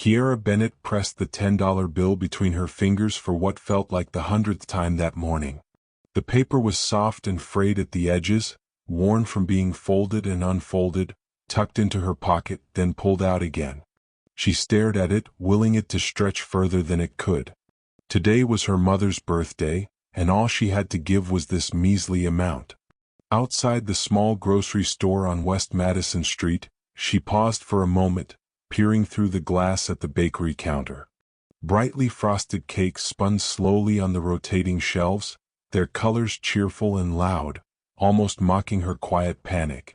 Kiera Bennett pressed the $10 bill between her fingers for what felt like the 100th time that morning. The paper was soft and frayed at the edges, worn from being folded and unfolded, tucked into her pocket, then pulled out again. She stared at it, willing it to stretch further than it could. Today was her mother's birthday, and all she had to give was this measly amount. Outside the small grocery store on West Madison Street, she paused for a moment, peering through the glass at the bakery counter. Brightly frosted cakes spun slowly on the rotating shelves, their colors cheerful and loud, almost mocking her quiet panic.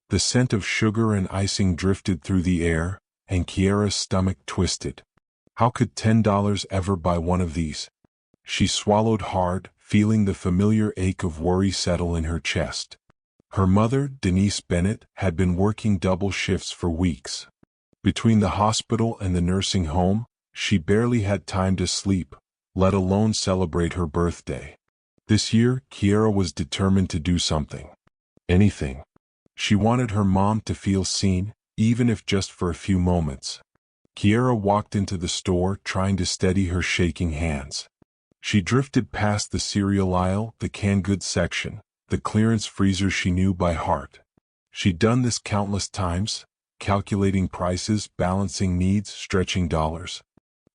The scent of sugar and icing drifted through the air, and Kiera's stomach twisted. How could $10 ever buy one of these? She swallowed hard, feeling the familiar ache of worry settle in her chest. Her mother, Denise Bennett, had been working double shifts for weeks. Between the hospital and the nursing home, she barely had time to sleep, let alone celebrate her birthday. This year, Kiera was determined to do something. Anything. She wanted her mom to feel seen, even if just for a few moments. Kiera walked into the store, trying to steady her shaking hands. She drifted past the cereal aisle, the canned goods section, the clearance freezer she knew by heart. She'd done this countless times, calculating prices, balancing needs, stretching dollars.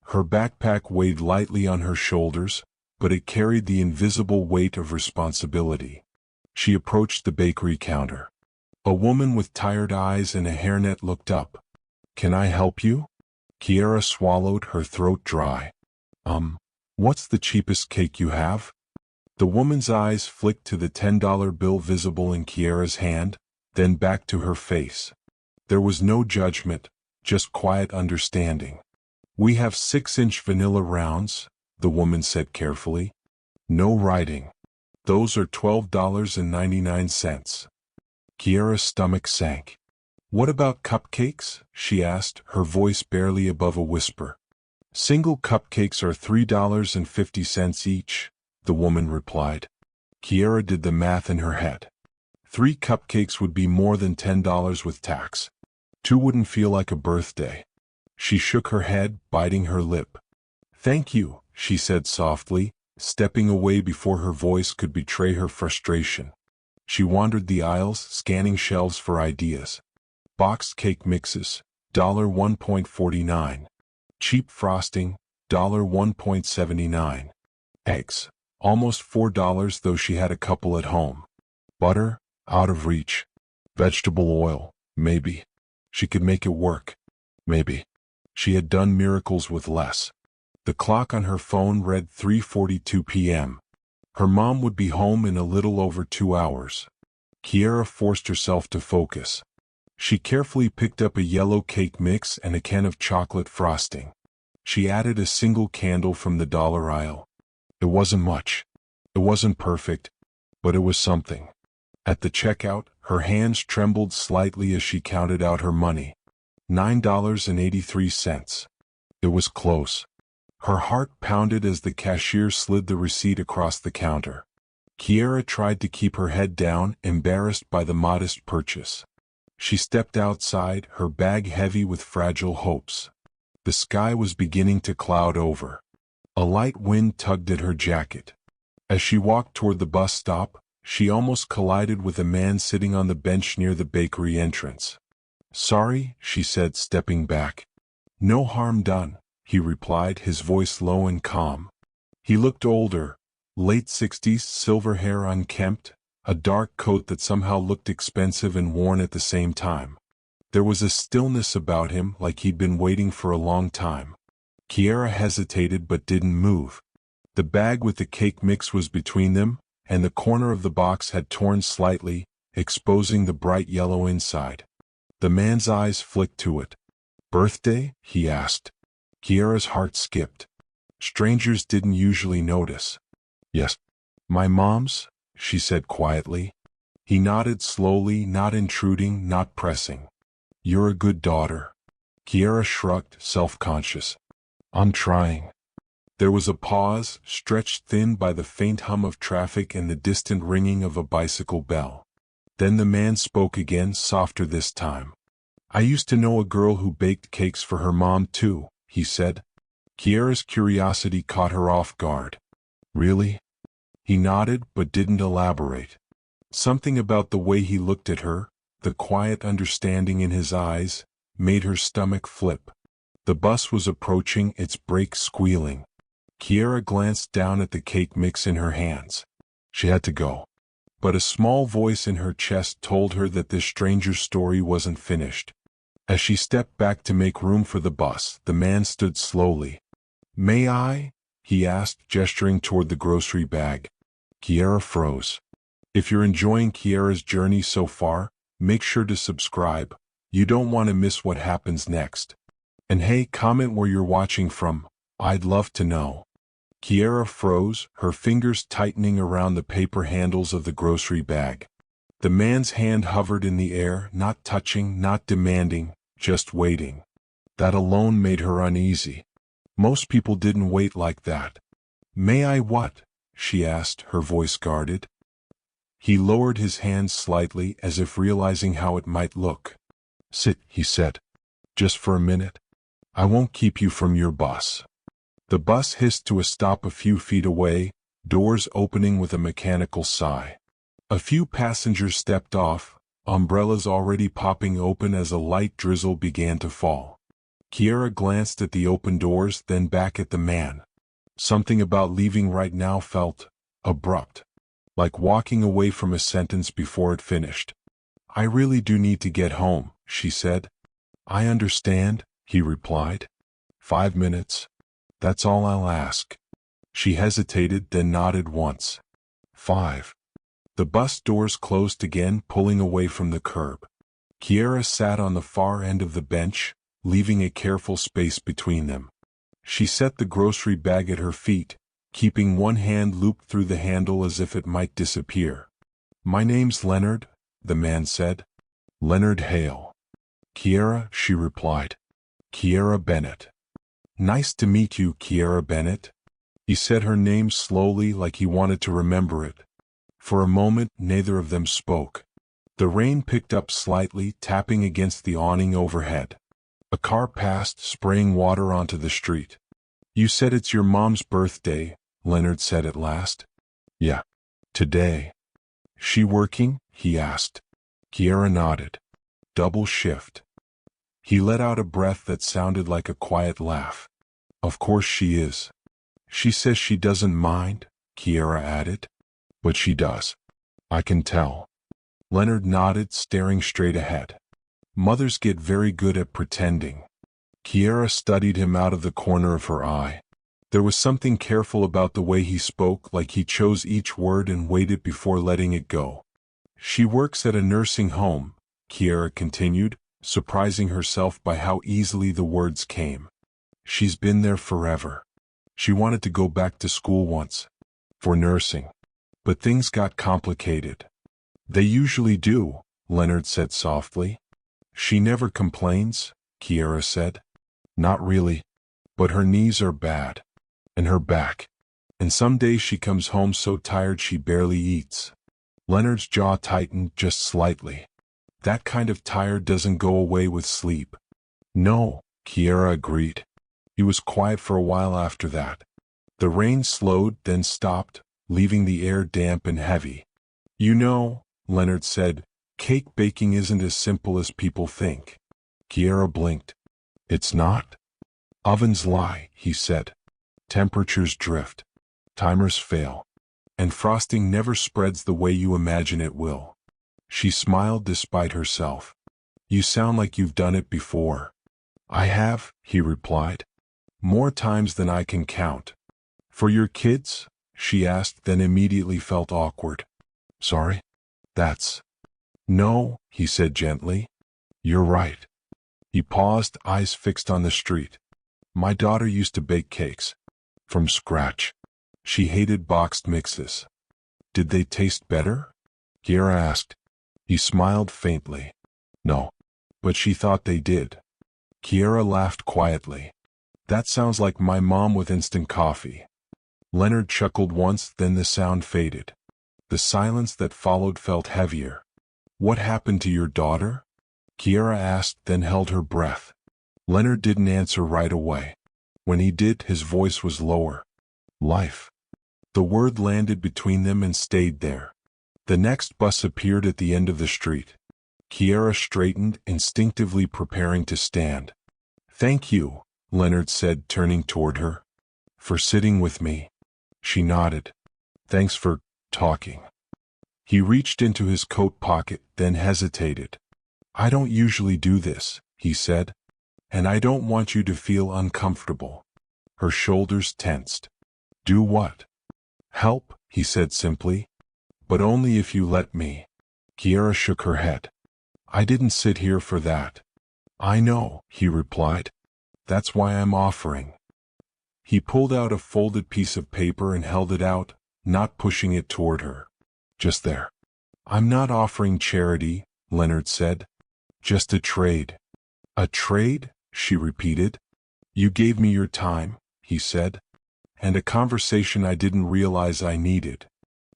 Her backpack weighed lightly on her shoulders, but it carried the invisible weight of responsibility. She approached the bakery counter. A woman with tired eyes and a hairnet looked up. "Can I help you?" Kiera swallowed, her throat dry. What's the cheapest cake you have?" The woman's eyes flicked to the $10 bill visible in Kiera's hand, then back to her face. There was no judgment, just quiet understanding. "We have 6-inch vanilla rounds," the woman said carefully. "No writing. Those are $12.99. Kiera's stomach sank. "What about cupcakes?" she asked, her voice barely above a whisper. "Single cupcakes are $3.50 each," the woman replied. Kiera did the math in her head. 3 cupcakes would be more than $10 with tax. 2 wouldn't feel like a birthday. She shook her head, biting her lip. "Thank you," she said softly, stepping away before her voice could betray her frustration. She wandered the aisles, scanning shelves for ideas. Boxed cake mixes, $1.49. Cheap frosting, $1.79. Eggs, almost $4, though she had a couple at home. Butter, out of reach. Vegetable oil, maybe. She could make it work. Maybe. She had done miracles with less. The clock on her phone read 3:42 p.m. Her mom would be home in a little over 2 hours. Kiera forced herself to focus. She carefully picked up a yellow cake mix and a can of chocolate frosting. She added a single candle from the dollar aisle. It wasn't much. It wasn't perfect, but it was something. At the checkout, her hands trembled slightly as she counted out her money. $9.83. It was close. Her heart pounded as the cashier slid the receipt across the counter. Kiera tried to keep her head down, embarrassed by the modest purchase. She stepped outside, her bag heavy with fragile hopes. The sky was beginning to cloud over. A light wind tugged at her jacket. As she walked toward the bus stop, she almost collided with a man sitting on the bench near the bakery entrance. "Sorry," she said, stepping back. "No harm done," he replied, his voice low and calm. He looked older, late 60s, silver hair unkempt, a dark coat that somehow looked expensive and worn at the same time. There was a stillness about him, like he'd been waiting for a long time. Kiera hesitated but didn't move. The bag with the cake mix was between them, and the corner of the box had torn slightly, exposing the bright yellow inside. The man's eyes flicked to it. "Birthday?" he asked. Kiera's heart skipped. Strangers didn't usually notice. "Yes. My mom's," she said quietly. He nodded slowly, not intruding, not pressing. "You're a good daughter." Kiera shrugged, self-conscious. "I'm trying." There was a pause, stretched thin by the faint hum of traffic and the distant ringing of a bicycle bell. Then the man spoke again, softer this time. "I used to know a girl who baked cakes for her mom too," he said. Kiara's curiosity caught her off guard. Really? He nodded but didn't elaborate. Something about the way he looked at her, the quiet understanding in his eyes, made her stomach flip. The bus was approaching, its brakes squealing. Kiara glanced down at the cake mix in her hands. She had to go. But a small voice in her chest told her that this stranger's story wasn't finished. As she stepped back to make room for the bus, the man stood slowly. "May I?" he asked, gesturing toward the grocery bag. Kiara froze. If you're enjoying Kiara's journey so far, make sure to subscribe. You don't want to miss what happens next. And hey, comment where you're watching from. I'd love to know. Kiara froze, her fingers tightening around the paper handles of the grocery bag. The man's hand hovered in the air, not touching, not demanding, just waiting. That alone made her uneasy. Most people didn't wait like that. "May I what?" she asked, her voice guarded. He lowered his hand slightly, as if realizing how it might look. "Sit," he said. "Just for a minute. I won't keep you from your bus." The bus hissed to a stop a few feet away, doors opening with a mechanical sigh. A few passengers stepped off, umbrellas already popping open as a light drizzle began to fall. Kiara glanced at the open doors, then back at the man. Something about leaving right now felt abrupt, like walking away from a sentence before it finished. "I really do need to get home," she said. "I understand," he replied. 5 minutes. That's all I'll ask." She hesitated, then nodded once. 5. The bus doors closed again, pulling away from the curb. Kiara sat on the far end of the bench, leaving a careful space between them. She set the grocery bag at her feet, keeping one hand looped through the handle as if it might disappear. "My name's Leonard," the man said. "Leonard Hale." "Kiara," she replied. "Kiara Bennett." "Nice to meet you, Kiara Bennett." He said her name slowly, like he wanted to remember it. For a moment, neither of them spoke. The rain picked up slightly, tapping against the awning overhead. A car passed, spraying water onto the street. "You said it's your mom's birthday," Leonard said at last. "Yeah. Today." "She working?" he asked. Kiara nodded. "Double shift." He let out a breath that sounded like a quiet laugh. "Of course she is." "She says she doesn't mind," Kiara added. "But she does. I can tell." Leonard nodded, staring straight ahead. Mothers get very good at pretending. Kiara studied him out of the corner of her eye. There was something careful about the way he spoke, like he chose each word and waited before letting it go. "She works at a nursing home," Kiara continued, surprising herself by how easily the words came. "She's been there forever. She wanted to go back to school once. For nursing. But things got complicated." "They usually do," Leonard said softly. "She never complains," Kiara said. "Not really. But her knees are bad. And her back. And some days she comes home so tired she barely eats." Leonard's jaw tightened just slightly. "That kind of tired doesn't go away with sleep." "No," Kiara agreed. He was quiet for a while after that. The rain slowed, then stopped, leaving the air damp and heavy. "You know," Leonard said, "cake baking isn't as simple as people think." Kiara blinked. "It's not?" "Ovens lie," he said. "Temperatures drift. Timers fail. And frosting never spreads the way you imagine it will." She smiled despite herself. "You sound like you've done it before." "I have," he replied. "More times than I can count." "For your kids?" she asked, then immediately felt awkward. "Sorry? That's—" "No," he said gently. "You're right." He paused, eyes fixed on the street. "My daughter used to bake cakes. From scratch. She hated boxed mixes." "Did they taste better?" Kiara asked. He smiled faintly. "No. But she thought they did." Kiara laughed quietly. "That sounds like my mom with instant coffee." Leonard chuckled once, then the sound faded. The silence that followed felt heavier. "What happened to your daughter?" Kiara asked, then held her breath. Leonard didn't answer right away. When he did, his voice was lower. Life. The word landed between them and stayed there. The next bus appeared at the end of the street. Kiera straightened, instinctively preparing to stand. "Thank you," Leonard said, turning toward her. "For sitting with me." She nodded. "Thanks for talking." He reached into his coat pocket, then hesitated. "I don't usually do this," he said. "And I don't want you to feel uncomfortable." Her shoulders tensed. "Do what?" "Help," he said simply. "But only if you let me." Kiera shook her head. "I didn't sit here for that." "I know," he replied. "That's why I'm offering." He pulled out a folded piece of paper and held it out, not pushing it toward her. "Just there." "I'm not offering charity," Leonard said. "Just a trade." "A trade?" she repeated. "You gave me your time," he said. "And a conversation I didn't realize I needed."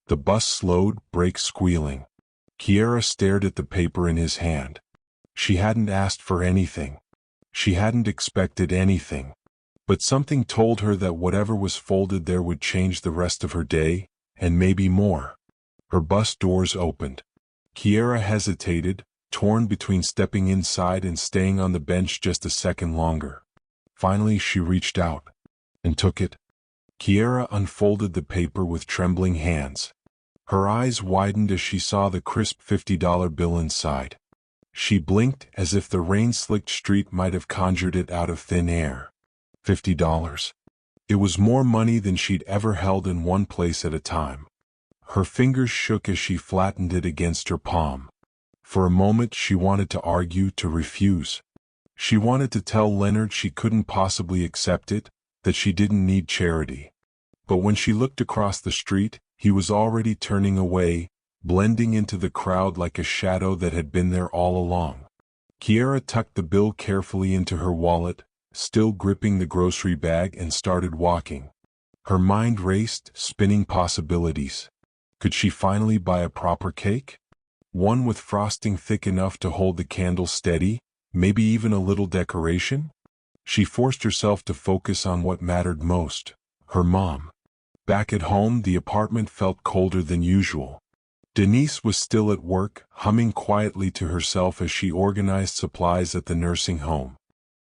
The bus slowed, brakes squealing. Kiera stared at the paper in his hand. She hadn't asked for anything. She hadn't expected anything. But something told her that whatever was folded there would change the rest of her day, and maybe more. Her bus doors opened. Kiera hesitated, torn between stepping inside and staying on the bench just a second longer. Finally she reached out and took it. Kiera unfolded the paper with trembling hands. Her eyes widened as she saw the crisp $50 bill inside. She blinked as if the rain-slicked street might have conjured it out of thin air. $50. It was more money than she'd ever held in one place at a time. Her fingers shook as she flattened it against her palm. For a moment she wanted to argue, to refuse. She wanted to tell Leonard she couldn't possibly accept it, that she didn't need charity. But when she looked across the street, he was already turning away, blending into the crowd like a shadow that had been there all along. Kiera tucked the bill carefully into her wallet, still gripping the grocery bag, and started walking. Her mind raced, spinning possibilities. Could she finally buy a proper cake? One with frosting thick enough to hold the candle steady, maybe even a little decoration? She forced herself to focus on what mattered most: her mom. Back at home, the apartment felt colder than usual. Denise was still at work, humming quietly to herself as she organized supplies at the nursing home.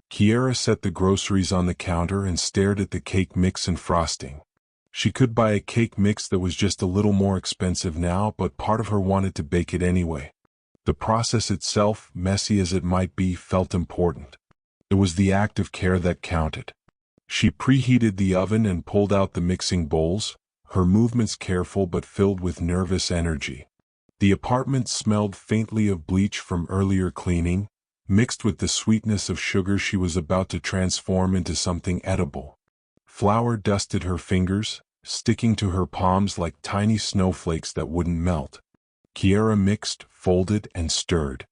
Kiera set the groceries on the counter and stared at the cake mix and frosting. She could buy a cake mix that was just a little more expensive now, but part of her wanted to bake it anyway. The process itself, messy as it might be, felt important. It was the act of care that counted. She preheated the oven and pulled out the mixing bowls, her movements careful but filled with nervous energy. The apartment smelled faintly of bleach from earlier cleaning, mixed with the sweetness of sugar she was about to transform into something edible. Flour dusted her fingers, sticking to her palms like tiny snowflakes that wouldn't melt. Kiera mixed, folded, and stirred.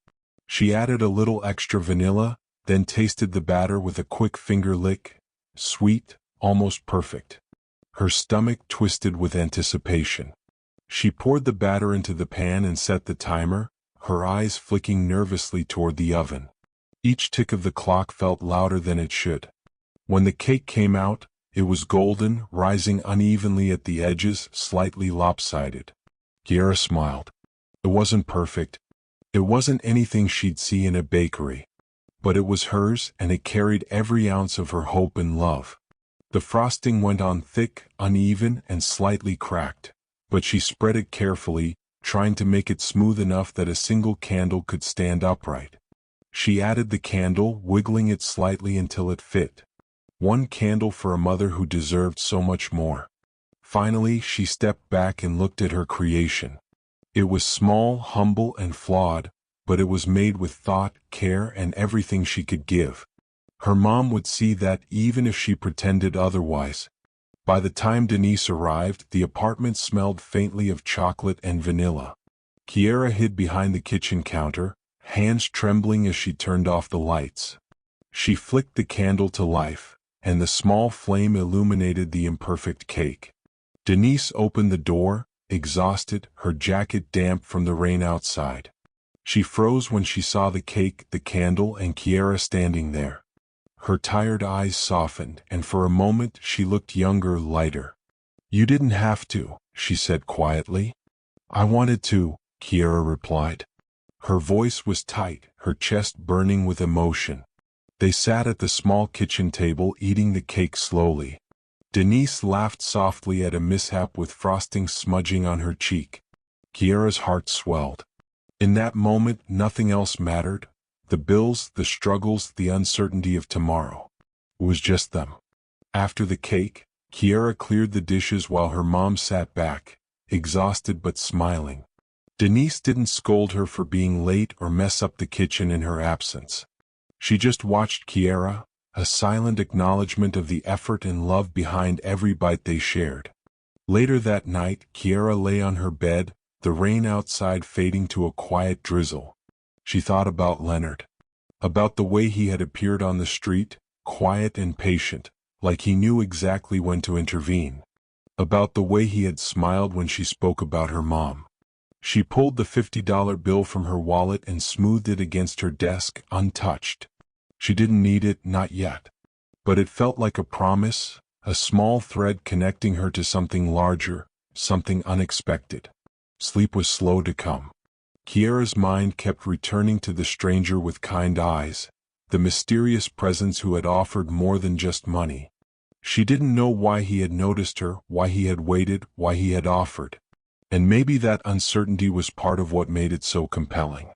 She added a little extra vanilla, then tasted the batter with a quick finger lick. Sweet, almost perfect. Her stomach twisted with anticipation. She poured the batter into the pan and set the timer, her eyes flicking nervously toward the oven. Each tick of the clock felt louder than it should. When the cake came out, it was golden, rising unevenly at the edges, slightly lopsided. Kiera smiled. It wasn't perfect. It wasn't anything she'd see in a bakery. But it was hers, and it carried every ounce of her hope and love. The frosting went on thick, uneven, and slightly cracked, but she spread it carefully, trying to make it smooth enough that a single candle could stand upright. She added the candle, wiggling it slightly until it fit. One candle for a mother who deserved so much more. Finally, she stepped back and looked at her creation. It was small, humble, and flawed, but it was made with thought, care, and everything she could give. Her mom would see that even if she pretended otherwise. By the time Denise arrived, the apartment smelled faintly of chocolate and vanilla. Kiera hid behind the kitchen counter, hands trembling as she turned off the lights. She flicked the candle to life, and the small flame illuminated the imperfect cake. Denise opened the door, exhausted, her jacket damp from the rain outside. She froze when she saw the cake, the candle, and Kiera standing there. Her tired eyes softened, and for a moment she looked younger, lighter. "You didn't have to," she said quietly. "I wanted to," Kiera replied. Her voice was tight, her chest burning with emotion. They sat at the small kitchen table eating the cake slowly. Denise laughed softly at a mishap with frosting smudging on her cheek. Kiera's heart swelled. In that moment nothing else mattered. The bills, the struggles, the uncertainty of tomorrow. It was just them. After the cake, Kiera cleared the dishes while her mom sat back, exhausted but smiling. Denise didn't scold her for being late or mess up the kitchen in her absence. She just watched Kiera, a silent acknowledgement of the effort and love behind every bite they shared. Later that night, Kiera lay on her bed, the rain outside fading to a quiet drizzle. She thought about Leonard. About the way he had appeared on the street, quiet and patient, like he knew exactly when to intervene. About the way he had smiled when she spoke about her mom. She pulled the $50 bill from her wallet and smoothed it against her desk, untouched. She didn't need it, not yet. But it felt like a promise, a small thread connecting her to something larger, something unexpected. Sleep was slow to come. Kiera's mind kept returning to the stranger with kind eyes, the mysterious presence who had offered more than just money. She didn't know why he had noticed her, why he had waited, why he had offered. And maybe that uncertainty was part of what made it so compelling.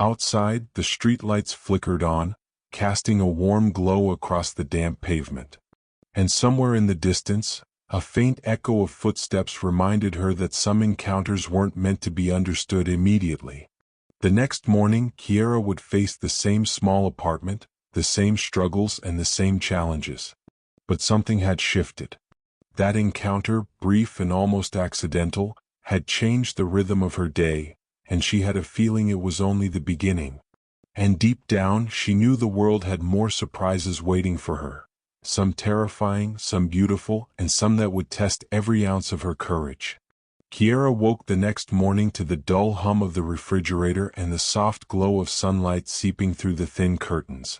Outside, the streetlights flickered on, casting a warm glow across the damp pavement. And somewhere in the distance, a faint echo of footsteps reminded her that some encounters weren't meant to be understood immediately. The next morning, Kiera would face the same small apartment, the same struggles and the same challenges. But something had shifted. That encounter, brief and almost accidental, had changed the rhythm of her day, and she had a feeling it was only the beginning. And deep down, she knew the world had more surprises waiting for her. Some terrifying, some beautiful, and some that would test every ounce of her courage. Kiera woke the next morning to the dull hum of the refrigerator and the soft glow of sunlight seeping through the thin curtains.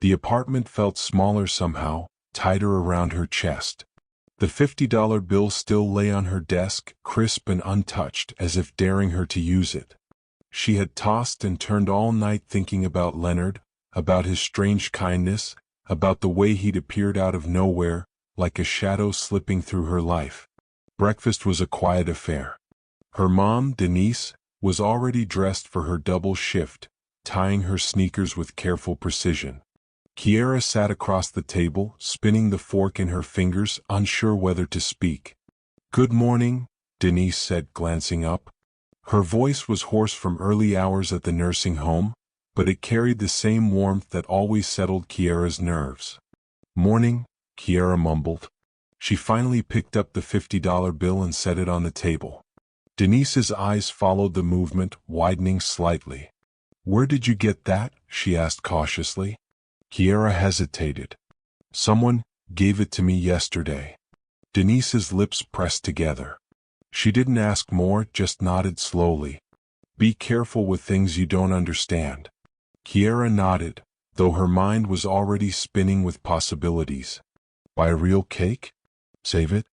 The apartment felt smaller somehow, tighter around her chest. The $50 bill still lay on her desk, crisp and untouched, as if daring her to use it. She had tossed and turned all night thinking about Leonard, about his strange kindness, about the way he'd appeared out of nowhere, like a shadow slipping through her life. Breakfast was a quiet affair. Her mom, Denise, was already dressed for her double shift, tying her sneakers with careful precision. Kiera sat across the table, spinning the fork in her fingers, unsure whether to speak. "Good morning," Denise said, glancing up. Her voice was hoarse from early hours at the nursing home, but it carried the same warmth that always settled Kiera's nerves. "Morning," Kiera mumbled. She finally picked up the $50 bill and set it on the table. Denise's eyes followed the movement, widening slightly. "Where did you get that?" she asked cautiously. Kiera hesitated. "Someone gave it to me yesterday." Denise's lips pressed together. She didn't ask more, just nodded slowly. "Be careful with things you don't understand." Kiera nodded, though her mind was already spinning with possibilities. Buy a real cake? Save it?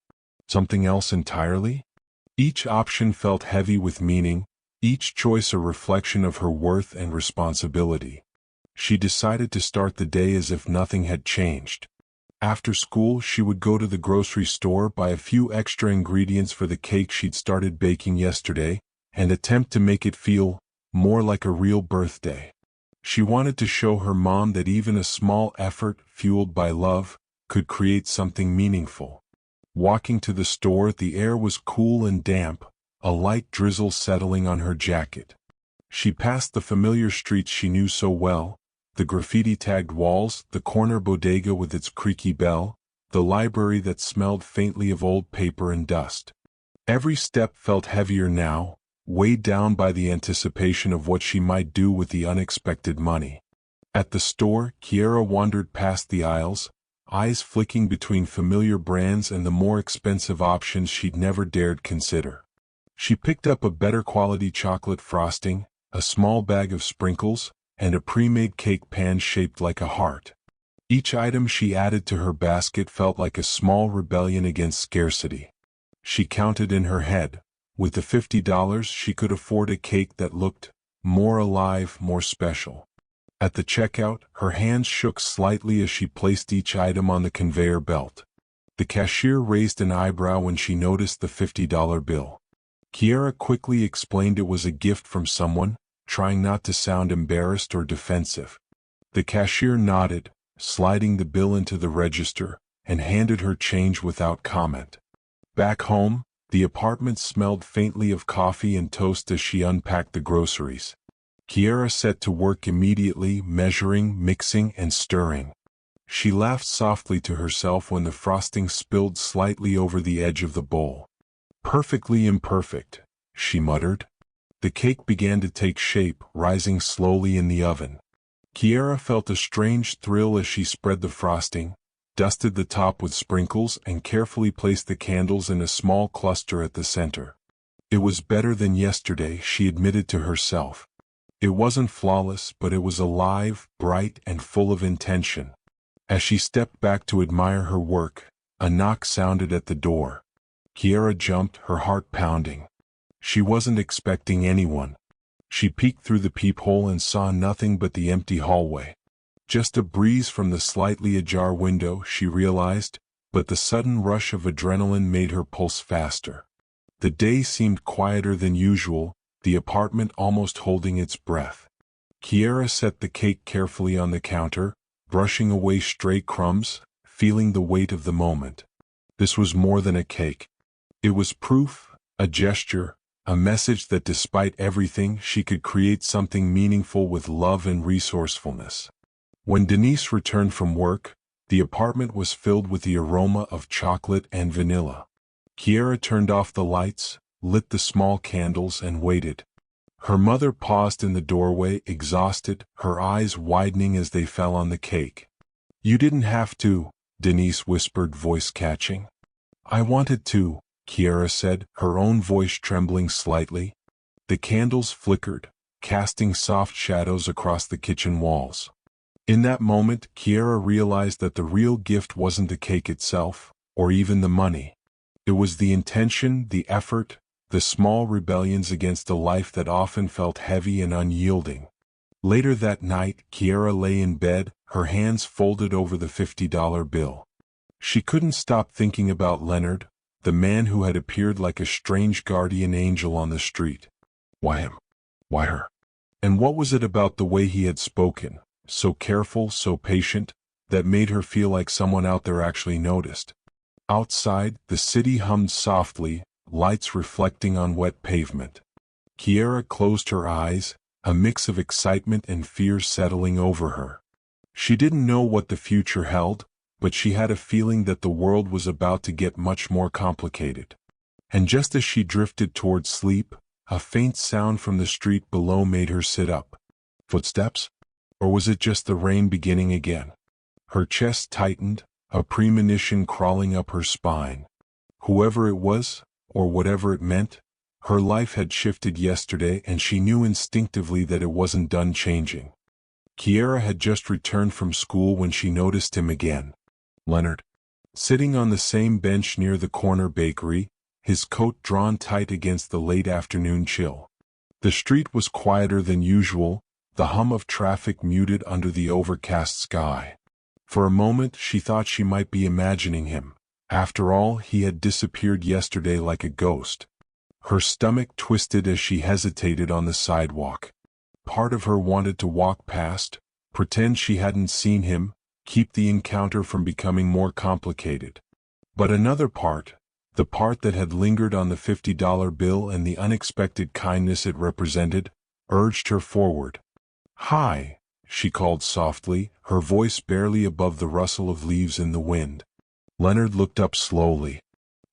Something else entirely? Each option felt heavy with meaning, each choice a reflection of her worth and responsibility. She decided to start the day as if nothing had changed. After school, she would go to the grocery store, buy a few extra ingredients for the cake she'd started baking yesterday, and attempt to make it feel more like a real birthday. She wanted to show her mom that even a small effort, fueled by love, could create something meaningful. Walking to the store, the air was cool and damp, a light drizzle settling on her jacket. She passed the familiar streets she knew so well, the graffiti-tagged walls, the corner bodega with its creaky bell, the library that smelled faintly of old paper and dust. Every step felt heavier now, weighed down by the anticipation of what she might do with the unexpected money. At the store, Kiera wandered past the aisles, eyes flicking between familiar brands and the more expensive options she'd never dared consider. She picked up a better quality chocolate frosting, a small bag of sprinkles, and a pre-made cake pan shaped like a heart. Each item she added to her basket felt like a small rebellion against scarcity. She counted in her head. With the $50, she could afford a cake that looked more alive, more special. At the checkout, her hands shook slightly as she placed each item on the conveyor belt. The cashier raised an eyebrow when she noticed the $50 bill. Kiera quickly explained it was a gift from someone, trying not to sound embarrassed or defensive. The cashier nodded, sliding the bill into the register, and handed her change without comment. Back home, the apartment smelled faintly of coffee and toast as she unpacked the groceries. Kiera set to work immediately, measuring, mixing, and stirring. She laughed softly to herself when the frosting spilled slightly over the edge of the bowl. "Perfectly imperfect," she muttered. The cake began to take shape, rising slowly in the oven. Kiera felt a strange thrill as she spread the frosting, dusted the top with sprinkles, and carefully placed the candles in a small cluster at the center. It was better than yesterday, she admitted to herself. It wasn't flawless, but it was alive, bright, and full of intention. As she stepped back to admire her work, a knock sounded at the door. Kiera jumped, her heart pounding. She wasn't expecting anyone. She peeked through the peephole and saw nothing but the empty hallway. Just a breeze from the slightly ajar window, she realized, but the sudden rush of adrenaline made her pulse faster. The day seemed quieter than usual, the apartment almost holding its breath. Kiera set the cake carefully on the counter, brushing away stray crumbs, feeling the weight of the moment. This was more than a cake. It was proof, a gesture, a message that despite everything, she could create something meaningful with love and resourcefulness. When Denise returned from work, the apartment was filled with the aroma of chocolate and vanilla. Kiera turned off the lights, lit the small candles, and waited. Her mother paused in the doorway, exhausted, her eyes widening as they fell on the cake. "You didn't have to," Denise whispered, voice catching. "I wanted to," Kiera said, her own voice trembling slightly. The candles flickered, casting soft shadows across the kitchen walls. In that moment, Kiera realized that the real gift wasn't the cake itself, or even the money. It was the intention, the effort, the small rebellions against a life that often felt heavy and unyielding. Later that night, Kiera lay in bed, her hands folded over the $50 bill. She couldn't stop thinking about Leonard, the man who had appeared like a strange guardian angel on the street. Why him? Why her? And what was it about the way he had spoken, so careful, so patient, that made her feel like someone out there actually noticed? Outside, the city hummed softly, lights reflecting on wet pavement. Kiera closed her eyes, a mix of excitement and fear settling over her. She didn't know what the future held, but she had a feeling that the world was about to get much more complicated. And just as she drifted toward sleep, a faint sound from the street below made her sit up. Footsteps? Or was it just the rain beginning again? Her chest tightened, a premonition crawling up her spine. Whoever it was, or whatever it meant, her life had shifted yesterday, and she knew instinctively that it wasn't done changing. Kiera had just returned from school when she noticed him again. Leonard, sitting on the same bench near the corner bakery, his coat drawn tight against the late afternoon chill. The street was quieter than usual, the hum of traffic muted under the overcast sky. For a moment she thought she might be imagining him. After all, he had disappeared yesterday like a ghost. Her stomach twisted as she hesitated on the sidewalk. Part of her wanted to walk past, pretend she hadn't seen him, keep the encounter from becoming more complicated. But another part, the part that had lingered on the $50 bill and the unexpected kindness it represented, urged her forward. "Hi," she called softly, her voice barely above the rustle of leaves in the wind. Leonard looked up slowly.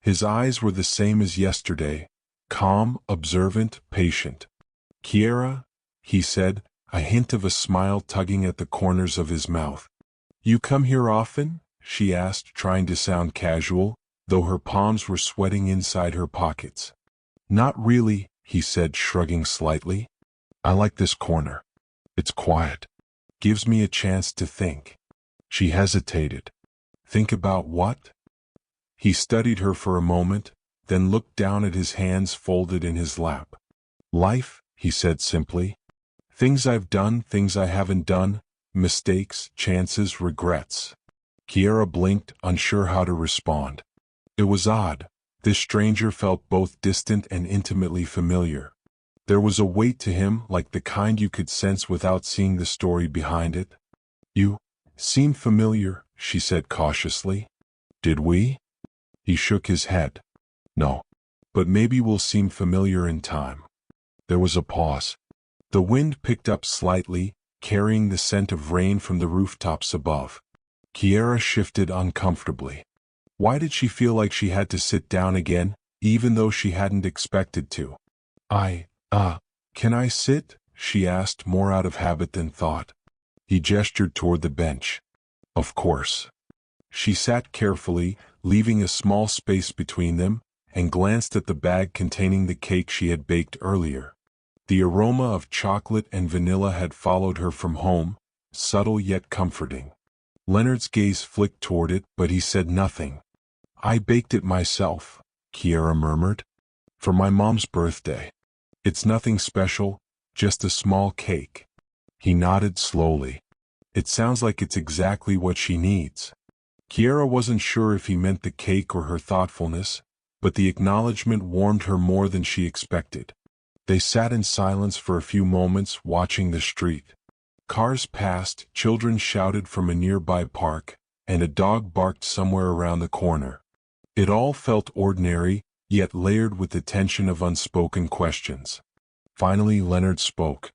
His eyes were the same as yesterday, calm, observant, patient. "Kiera," he said, a hint of a smile tugging at the corners of his mouth. "You come here often?" she asked, trying to sound casual, though her palms were sweating inside her pockets. "Not really," he said, shrugging slightly. "I like this corner. It's quiet. Gives me a chance to think." She hesitated. Think about what? He studied her for a moment, then looked down at his hands folded in his lap. Life, he said simply. Things I've done, things I haven't done, mistakes, chances, regrets. Kiera blinked, unsure how to respond. It was odd. This stranger felt both distant and intimately familiar. There was a weight to him, like the kind you could sense without seeing the story behind it. You seem familiar, she said cautiously. Did we? He shook his head. No. But maybe we'll seem familiar in time. There was a pause. The wind picked up slightly, carrying the scent of rain from the rooftops above. Kiera shifted uncomfortably. Why did she feel like she had to sit down again, even though she hadn't expected to? Can I sit? She asked, more out of habit than thought. He gestured toward the bench. Of course. She sat carefully, leaving a small space between them, and glanced at the bag containing the cake she had baked earlier. The aroma of chocolate and vanilla had followed her from home, subtle yet comforting. Leonard's gaze flicked toward it, but he said nothing. I baked it myself, Kiera murmured. For my mom's birthday. It's nothing special, just a small cake. He nodded slowly. It sounds like it's exactly what she needs. Kiera wasn't sure if he meant the cake or her thoughtfulness, but the acknowledgement warmed her more than she expected. They sat in silence for a few moments, watching the street. Cars passed, children shouted from a nearby park, and a dog barked somewhere around the corner. It all felt ordinary, yet layered with the tension of unspoken questions. Finally Leonard spoke.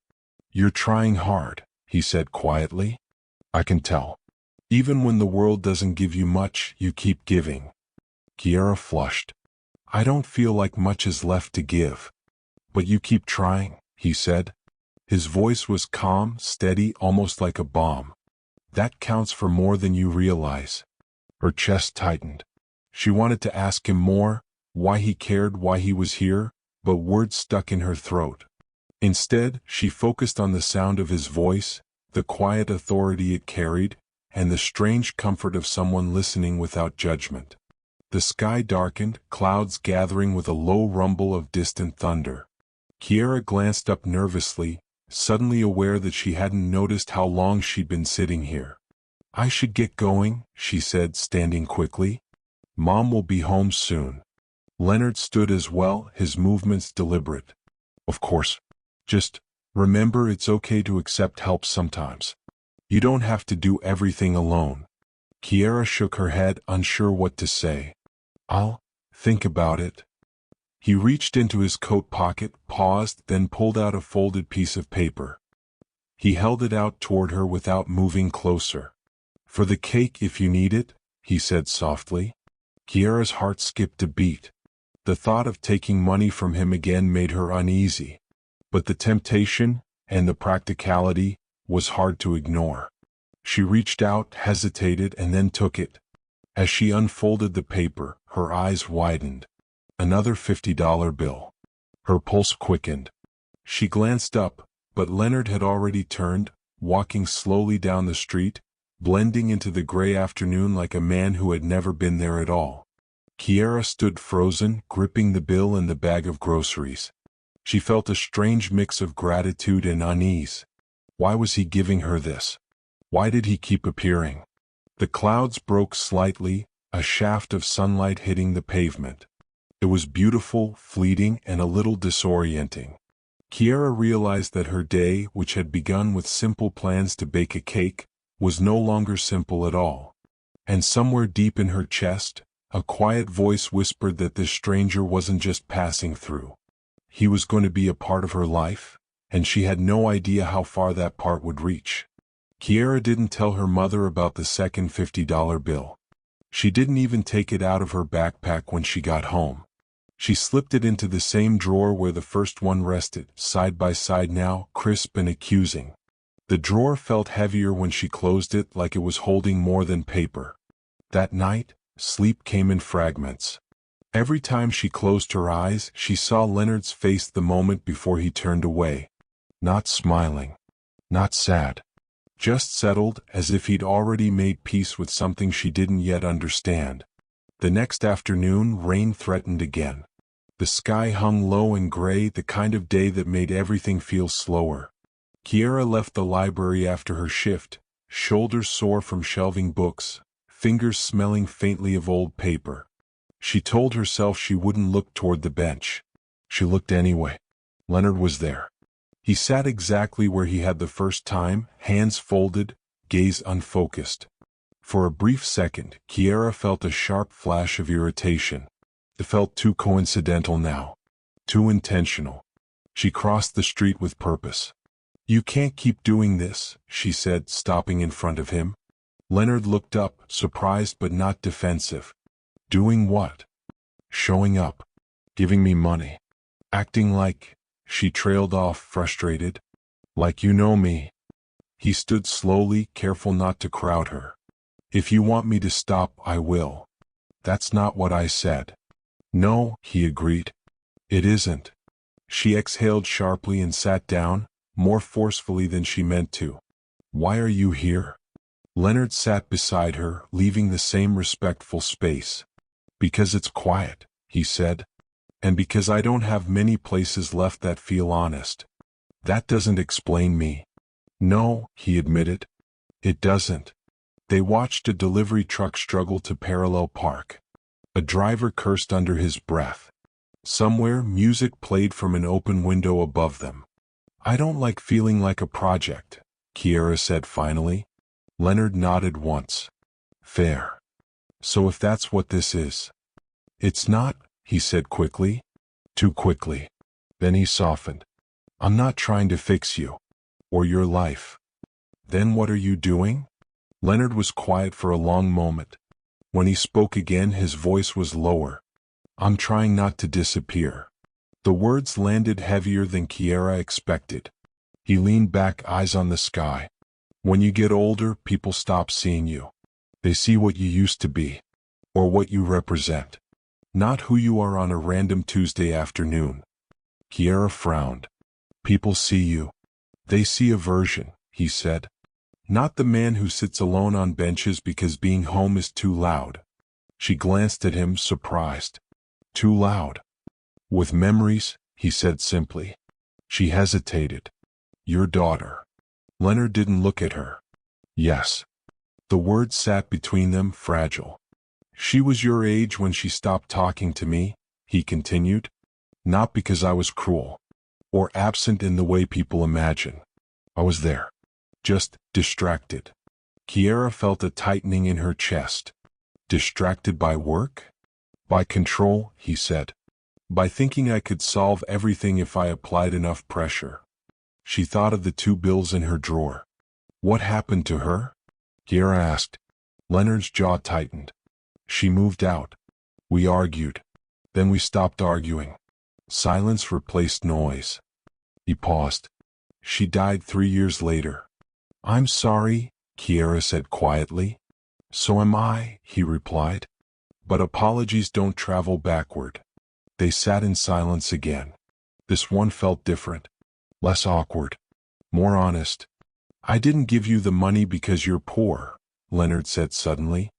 You're trying hard, he said quietly. I can tell. Even when the world doesn't give you much, you keep giving. Kiera flushed. I don't feel like much is left to give. But you keep trying, he said. His voice was calm, steady, almost like a bomb. That counts for more than you realize. Her chest tightened. She wanted to ask him more, why he cared, why he was here, but words stuck in her throat. Instead, she focused on the sound of his voice, the quiet authority it carried, and the strange comfort of someone listening without judgment. The sky darkened, clouds gathering with a low rumble of distant thunder. Kiera glanced up nervously, suddenly aware that she hadn't noticed how long she'd been sitting here. I should get going, she said, standing quickly. Mom will be home soon. Leonard stood as well, his movements deliberate. Of course. Just remember it's okay to accept help sometimes. You don't have to do everything alone. Kiera shook her head, unsure what to say. I'll think about it. He reached into his coat pocket, paused, then pulled out a folded piece of paper. He held it out toward her without moving closer. For the cake if you need it, he said softly. Kiera's heart skipped a beat. The thought of taking money from him again made her uneasy. But the temptation, and the practicality, was hard to ignore. She reached out, hesitated, and then took it. As she unfolded the paper, her eyes widened. Another $50 bill. Her pulse quickened. She glanced up, but Leonard had already turned, walking slowly down the street, blending into the gray afternoon like a man who had never been there at all. Kiera stood frozen, gripping the bill and the bag of groceries. She felt a strange mix of gratitude and unease. Why was he giving her this? Why did he keep appearing? The clouds broke slightly, a shaft of sunlight hitting the pavement. It was beautiful, fleeting, and a little disorienting. Kiera realized that her day, which had begun with simple plans to bake a cake, was no longer simple at all. And somewhere deep in her chest, a quiet voice whispered that this stranger wasn't just passing through. He was going to be a part of her life, and she had no idea how far that part would reach. Kiera didn't tell her mother about the second $50 bill. She didn't even take it out of her backpack when she got home. She slipped it into the same drawer where the first one rested, side by side now, crisp and accusing. The drawer felt heavier when she closed it, like it was holding more than paper. That night, sleep came in fragments. Every time she closed her eyes, she saw Leonard's face the moment before he turned away. Not smiling. Not sad. just settled, as if he'd already made peace with something she didn't yet understand. The next afternoon, rain threatened again. The sky hung low and gray, the kind of day that made everything feel slower. Kiera left the library after her shift, shoulders sore from shelving books, fingers smelling faintly of old paper. She told herself she wouldn't look toward the bench. She looked anyway. Leonard was there. He sat exactly where he had the first time, hands folded, gaze unfocused. For a brief second, Kiera felt a sharp flash of irritation. It felt too coincidental now. Too intentional. She crossed the street with purpose. "You can't keep doing this," she said, stopping in front of him. Leonard looked up, surprised but not defensive. "Doing what?" "Showing up. Giving me money. Acting like," she trailed off, frustrated. "Like you know me." He stood slowly, careful not to crowd her. "If you want me to stop, I will." "That's not what I said." "No," he agreed. "It isn't." She exhaled sharply and sat down, more forcefully than she meant to. "Why are you here?" Leonard sat beside her, leaving the same respectful space. "Because it's quiet," he said. "And because I don't have many places left that feel honest." "That doesn't explain me." "No," he admitted. "It doesn't." They watched a delivery truck struggle to parallel park. A driver cursed under his breath. Somewhere, music played from an open window above them. "I don't like feeling like a project," Kiera said finally. Leonard nodded once. "Fair. So if that's what this is." "It's not," he said quickly. Too quickly. Then he softened. "I'm not trying to fix you. Or your life." "Then what are you doing?" Leonard was quiet for a long moment. When he spoke again, his voice was lower. "I'm trying not to disappear." The words landed heavier than Kiera expected. He leaned back, eyes on the sky. "When you get older, people stop seeing you. They see what you used to be. Or what you represent. Not who you are on a random Tuesday afternoon." Kiera frowned. "People see you. They see a version," he said. "Not the man who sits alone on benches because being home is too loud." She glanced at him, surprised. "Too loud?" "With memories," he said simply. She hesitated. "Your daughter." Leonard didn't look at her. "Yes." The words sat between them, fragile. "She was your age when she stopped talking to me," he continued. "Not because I was cruel. Or absent in the way people imagine. I was there. Just distracted." Kiera felt a tightening in her chest. "Distracted by work?" "By control," he said. "By thinking I could solve everything if I applied enough pressure." She thought of the 2 bills in her drawer. "What happened to her?" Kiera asked. Leonard's jaw tightened. "She moved out. We argued. Then we stopped arguing. Silence replaced noise." He paused. "She died 3 years later." "I'm sorry," Kiera said quietly. "So am I," he replied. "But apologies don't travel backward." They sat in silence again. This one felt different. Less awkward. More honest. "I didn't give you the money because you're poor," Leonard said suddenly.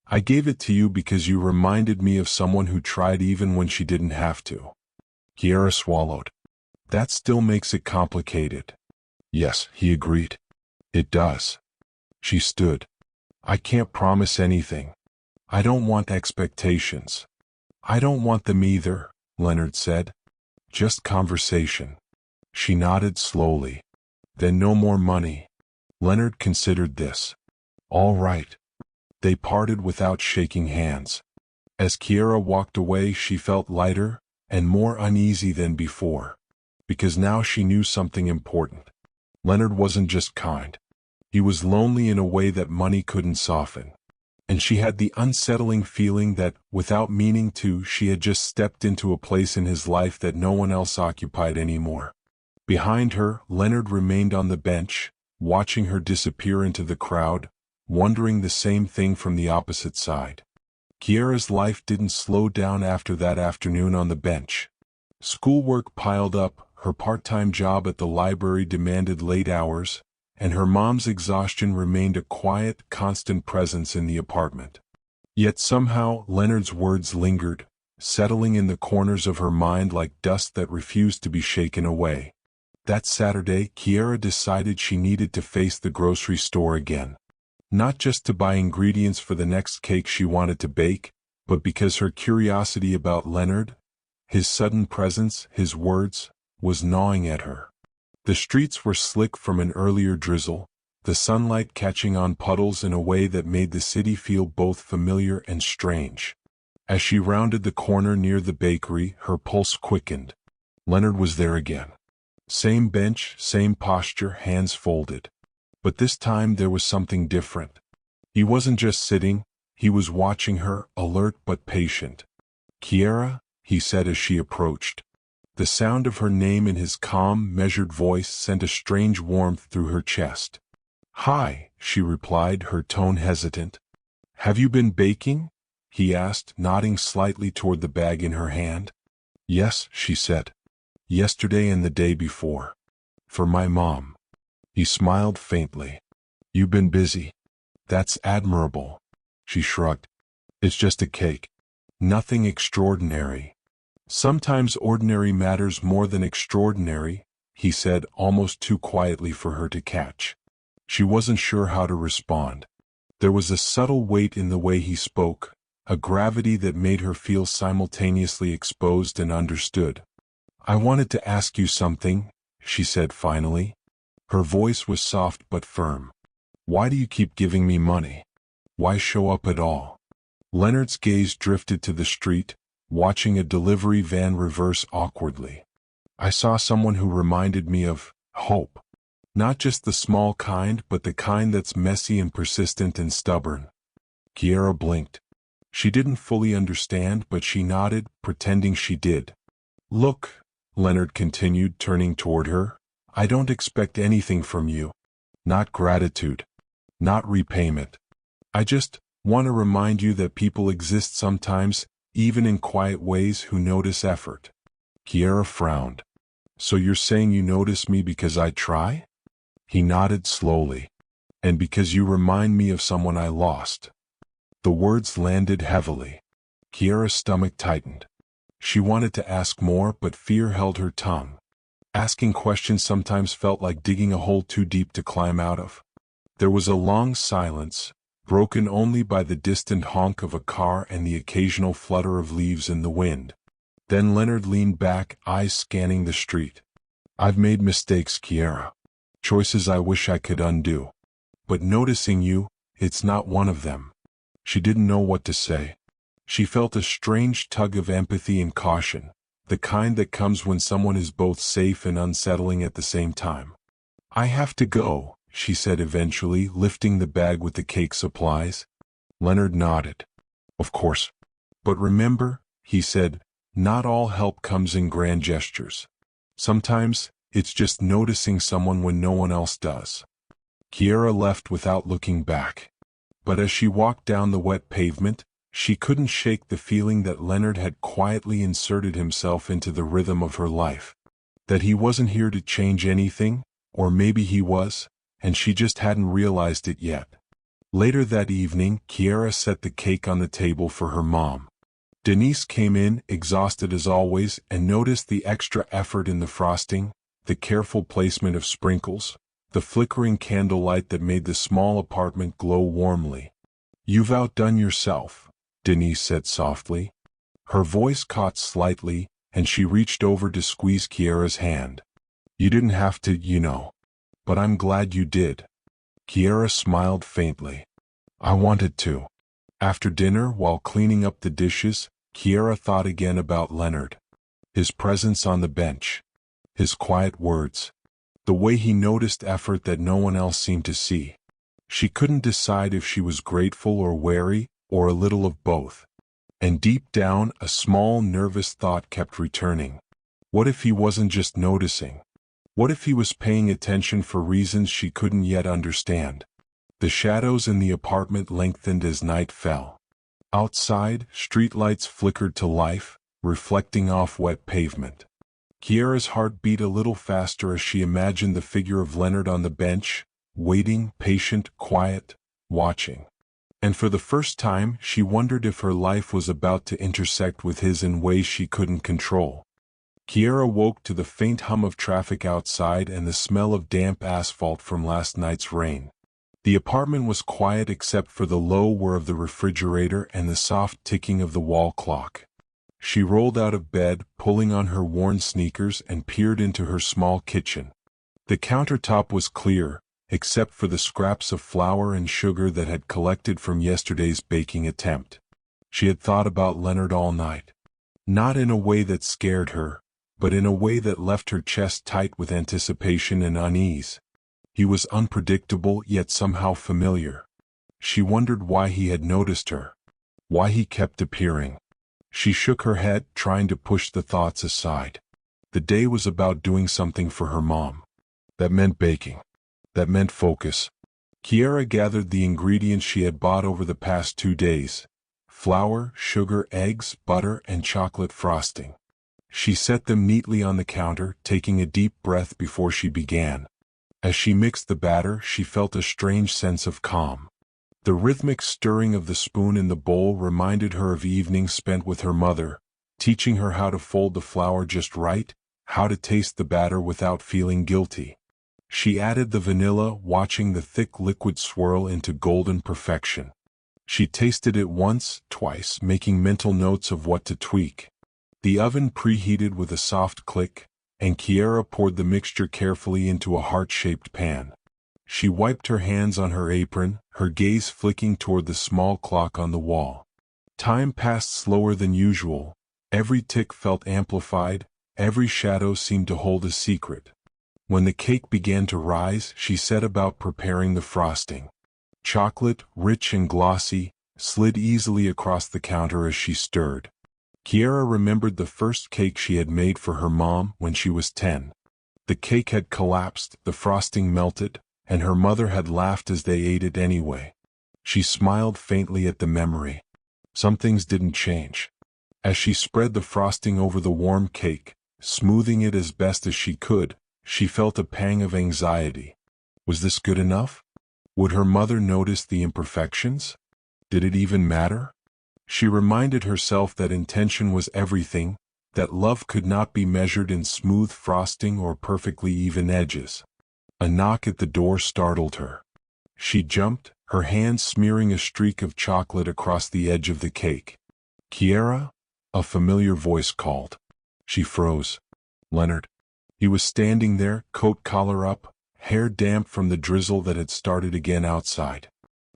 "I gave it to you because you reminded me of someone who tried even when she didn't have to." Kiera swallowed. "That still makes it complicated." "Yes," he agreed. "It does." She stood. "I can't promise anything. I don't want expectations." "I don't want them either," Leonard said. "Just conversation." She nodded slowly. "Then no more money." Leonard considered this. "All right." They parted without shaking hands. As Kiera walked away, she felt lighter and more uneasy than before. Because now she knew something important. Leonard wasn't just kind. He was lonely in a way that money couldn't soften. And she had the unsettling feeling that, without meaning to, she had just stepped into a place in his life that no one else occupied anymore. Behind her, Leonard remained on the bench, watching her disappear into the crowd, wondering the same thing from the opposite side. Kiera's life didn't slow down after that afternoon on the bench. Schoolwork piled up, her part-time job at the library demanded late hours, and her mom's exhaustion remained a quiet, constant presence in the apartment. Yet somehow, Leonard's words lingered, settling in the corners of her mind like dust that refused to be shaken away. That Saturday, Kiera decided she needed to face the grocery store again. Not just to buy ingredients for the next cake she wanted to bake, but because her curiosity about Leonard, his sudden presence, his words, was gnawing at her. The streets were slick from an earlier drizzle, the sunlight catching on puddles in a way that made the city feel both familiar and strange. As she rounded the corner near the bakery, her pulse quickened. Leonard was there again. Same bench, same posture, hands folded. But this time there was something different. He wasn't just sitting, he was watching her, alert but patient. "Kiera," he said as she approached. The sound of her name in his calm, measured voice sent a strange warmth through her chest. "Hi," she replied, her tone hesitant. "Have you been baking?" he asked, nodding slightly toward the bag in her hand. "Yes," she said. "Yesterday and the day before. For my mom." He smiled faintly. "You've been busy." "That's admirable." She shrugged. "It's just a cake. Nothing extraordinary." "Sometimes ordinary matters more than extraordinary," he said, almost too quietly for her to catch. She wasn't sure how to respond. There was a subtle weight in the way he spoke, a gravity that made her feel simultaneously exposed and understood. "I wanted to ask you something," she said finally. Her voice was soft but firm. "Why do you keep giving me money? Why show up at all?" Leonard's gaze drifted to the street, watching a delivery van reverse awkwardly. "I saw someone who reminded me of hope. Not just the small kind, but the kind that's messy and persistent and stubborn." Kiera blinked. She didn't fully understand, but she nodded, pretending she did. "Look," Leonard continued, turning toward her, "I don't expect anything from you. Not gratitude. Not repayment. I just want to remind you that people exist sometimes, even in quiet ways, who notice effort." Kiera frowned. "So you're saying you notice me because I try?" He nodded slowly. "And because you remind me of someone I lost." The words landed heavily. Kiera's stomach tightened. She wanted to ask more, but fear held her tongue. Asking questions sometimes felt like digging a hole too deep to climb out of. There was a long silence, broken only by the distant honk of a car and the occasional flutter of leaves in the wind. Then Leonard leaned back, eyes scanning the street. "I've made mistakes, Kiera. Choices I wish I could undo. But noticing you, it's not one of them." She didn't know what to say. She felt a strange tug of empathy and caution, the kind that comes when someone is both safe and unsettling at the same time. "I have to go," she said eventually, lifting the bag with the cake supplies. Leonard nodded. "Of course. But remember," he said, "not all help comes in grand gestures. Sometimes, it's just noticing someone when no one else does." Kiera left without looking back. But as she walked down the wet pavement, she couldn't shake the feeling that Leonard had quietly inserted himself into the rhythm of her life. That he wasn't here to change anything, or maybe he was, and she just hadn't realized it yet. Later that evening, Kiera set the cake on the table for her mom. Denise came in, exhausted as always, and noticed the extra effort in the frosting, the careful placement of sprinkles, the flickering candlelight that made the small apartment glow warmly. "You've outdone yourself," Denise said softly. Her voice caught slightly, and she reached over to squeeze Kiera's hand. "You didn't have to, you know. But I'm glad you did." Kiera smiled faintly. "I wanted to." After dinner, while cleaning up the dishes, Kiera thought again about Leonard. His presence on the bench. His quiet words. The way he noticed effort that no one else seemed to see. She couldn't decide if she was grateful or wary, or a little of both. And deep down, a small, nervous thought kept returning. What if he wasn't just noticing? What if he was paying attention for reasons she couldn't yet understand? The shadows in the apartment lengthened as night fell. Outside, streetlights flickered to life, reflecting off wet pavement. Kiera's heart beat a little faster as she imagined the figure of Leonard on the bench, waiting, patient, quiet, watching. And for the first time, she wondered if her life was about to intersect with his in ways she couldn't control. Kiera woke to the faint hum of traffic outside and the smell of damp asphalt from last night's rain. The apartment was quiet except for the low whir of the refrigerator and the soft ticking of the wall clock. She rolled out of bed, pulling on her worn sneakers, and peered into her small kitchen. The countertop was clear, except for the scraps of flour and sugar that had collected from yesterday's baking attempt. She had thought about Leonard all night. Not in a way that scared her, but in a way that left her chest tight with anticipation and unease. He was unpredictable yet somehow familiar. She wondered why he had noticed her. Why he kept appearing. She shook her head, trying to push the thoughts aside. The day was about doing something for her mom. That meant baking. That meant focus. Kiera gathered the ingredients she had bought over the past 2 days. Flour, sugar, eggs, butter, and chocolate frosting. She set them neatly on the counter, taking a deep breath before she began. As she mixed the batter, she felt a strange sense of calm. The rhythmic stirring of the spoon in the bowl reminded her of evenings spent with her mother, teaching her how to fold the flour just right, how to taste the batter without feeling guilty. She added the vanilla, watching the thick liquid swirl into golden perfection. She tasted it once, twice, making mental notes of what to tweak. The oven preheated with a soft click, and Kiera poured the mixture carefully into a heart-shaped pan. She wiped her hands on her apron, her gaze flicking toward the small clock on the wall. Time passed slower than usual. Every tick felt amplified, every shadow seemed to hold a secret. When the cake began to rise, she set about preparing the frosting. Chocolate, rich and glossy, slid easily across the counter as she stirred. Kiera remembered the first cake she had made for her mom when she was 10. The cake had collapsed, the frosting melted, and her mother had laughed as they ate it anyway. She smiled faintly at the memory. Some things didn't change. As she spread the frosting over the warm cake, smoothing it as best as she could, she felt a pang of anxiety. Was this good enough? Would her mother notice the imperfections? Did it even matter? She reminded herself that intention was everything, that love could not be measured in smooth frosting or perfectly even edges. A knock at the door startled her. She jumped, her hand smearing a streak of chocolate across the edge of the cake. "Kiera?" A familiar voice called. She froze. Leonard. He was standing there, coat collar up, hair damp from the drizzle that had started again outside.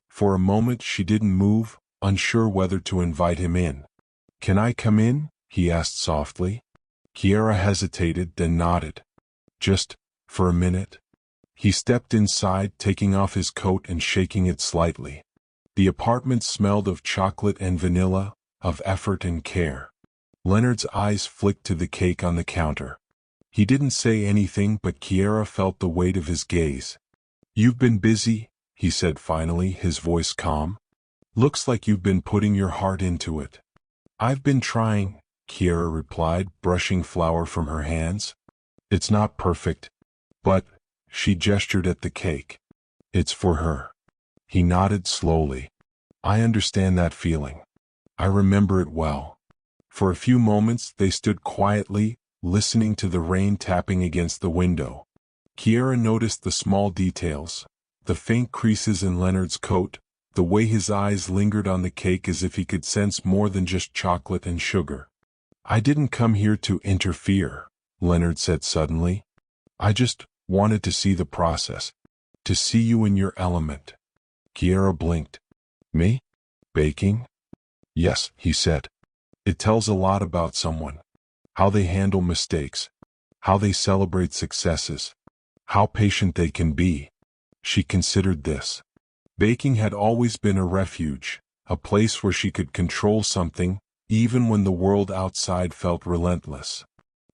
For a moment she didn't move, unsure whether to invite him in. "Can I come in?" he asked softly. Kiera hesitated, then nodded. "Just for a minute." He stepped inside, taking off his coat and shaking it slightly. The apartment smelled of chocolate and vanilla, of effort and care. Leonard's eyes flicked to the cake on the counter. He didn't say anything, but Kiera felt the weight of his gaze. "You've been busy," he said finally, his voice calm. "Looks like you've been putting your heart into it." "I've been trying," Kiera replied, brushing flour from her hands. "It's not perfect, but," she gestured at the cake, "it's for her." He nodded slowly. "I understand that feeling. I remember it well." For a few moments they stood quietly, listening to the rain tapping against the window. Kiera noticed the small details, the faint creases in Leonard's coat, the way his eyes lingered on the cake as if he could sense more than just chocolate and sugar. "I didn't come here to interfere," Leonard said suddenly. "I just wanted to see the process, to see you in your element." Kiera blinked. "Me? Baking?" "Yes," he said. "It tells a lot about someone. How they handle mistakes. How they celebrate successes. How patient they can be." She considered this. Baking had always been a refuge, a place where she could control something, even when the world outside felt relentless.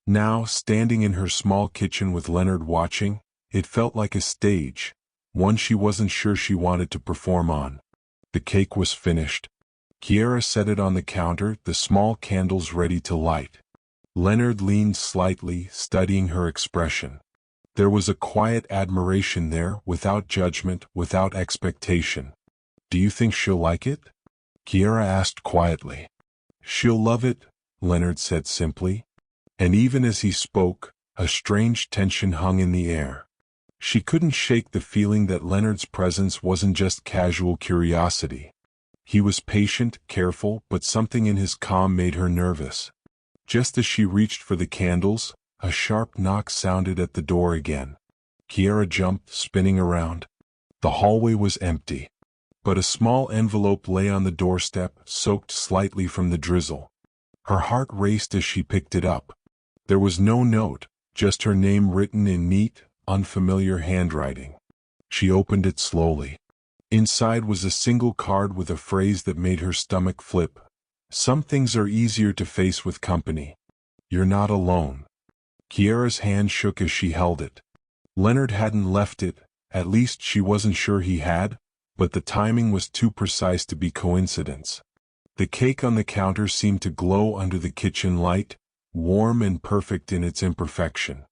Now, standing in her small kitchen with Leonard watching, it felt like a stage, one she wasn't sure she wanted to perform on. The cake was finished. Kiera set it on the counter, the small candles ready to light. Leonard leaned slightly, studying her expression. There was a quiet admiration there, without judgment, without expectation. "Do you think she'll like it?" Kiera asked quietly. "She'll love it," Leonard said simply. And even as he spoke, a strange tension hung in the air. She couldn't shake the feeling that Leonard's presence wasn't just casual curiosity. He was patient, careful, but something in his calm made her nervous. Just as she reached for the candles, a sharp knock sounded at the door again. Kiera jumped, spinning around. The hallway was empty. But a small envelope lay on the doorstep, soaked slightly from the drizzle. Her heart raced as she picked it up. There was no note, just her name written in neat, unfamiliar handwriting. She opened it slowly. Inside was a single card with a phrase that made her stomach flip. "Some things are easier to face with company. You're not alone." Kiera's hand shook as she held it. Leonard hadn't left it, at least she wasn't sure he had, but the timing was too precise to be coincidence. The cake on the counter seemed to glow under the kitchen light, warm and perfect in its imperfection.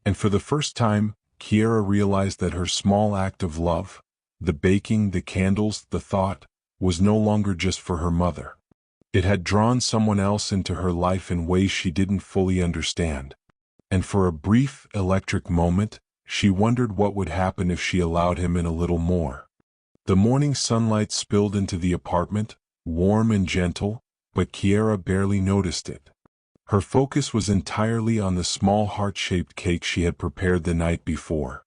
And for the first time, Kiera realized that her small act of love, the baking, the candles, the thought, was no longer just for her mother. It had drawn someone else into her life in ways she didn't fully understand. And for a brief, electric moment, she wondered what would happen if she allowed him in a little more. The morning sunlight spilled into the apartment, warm and gentle, but Kiera barely noticed it. Her focus was entirely on the small heart-shaped cake she had prepared the night before.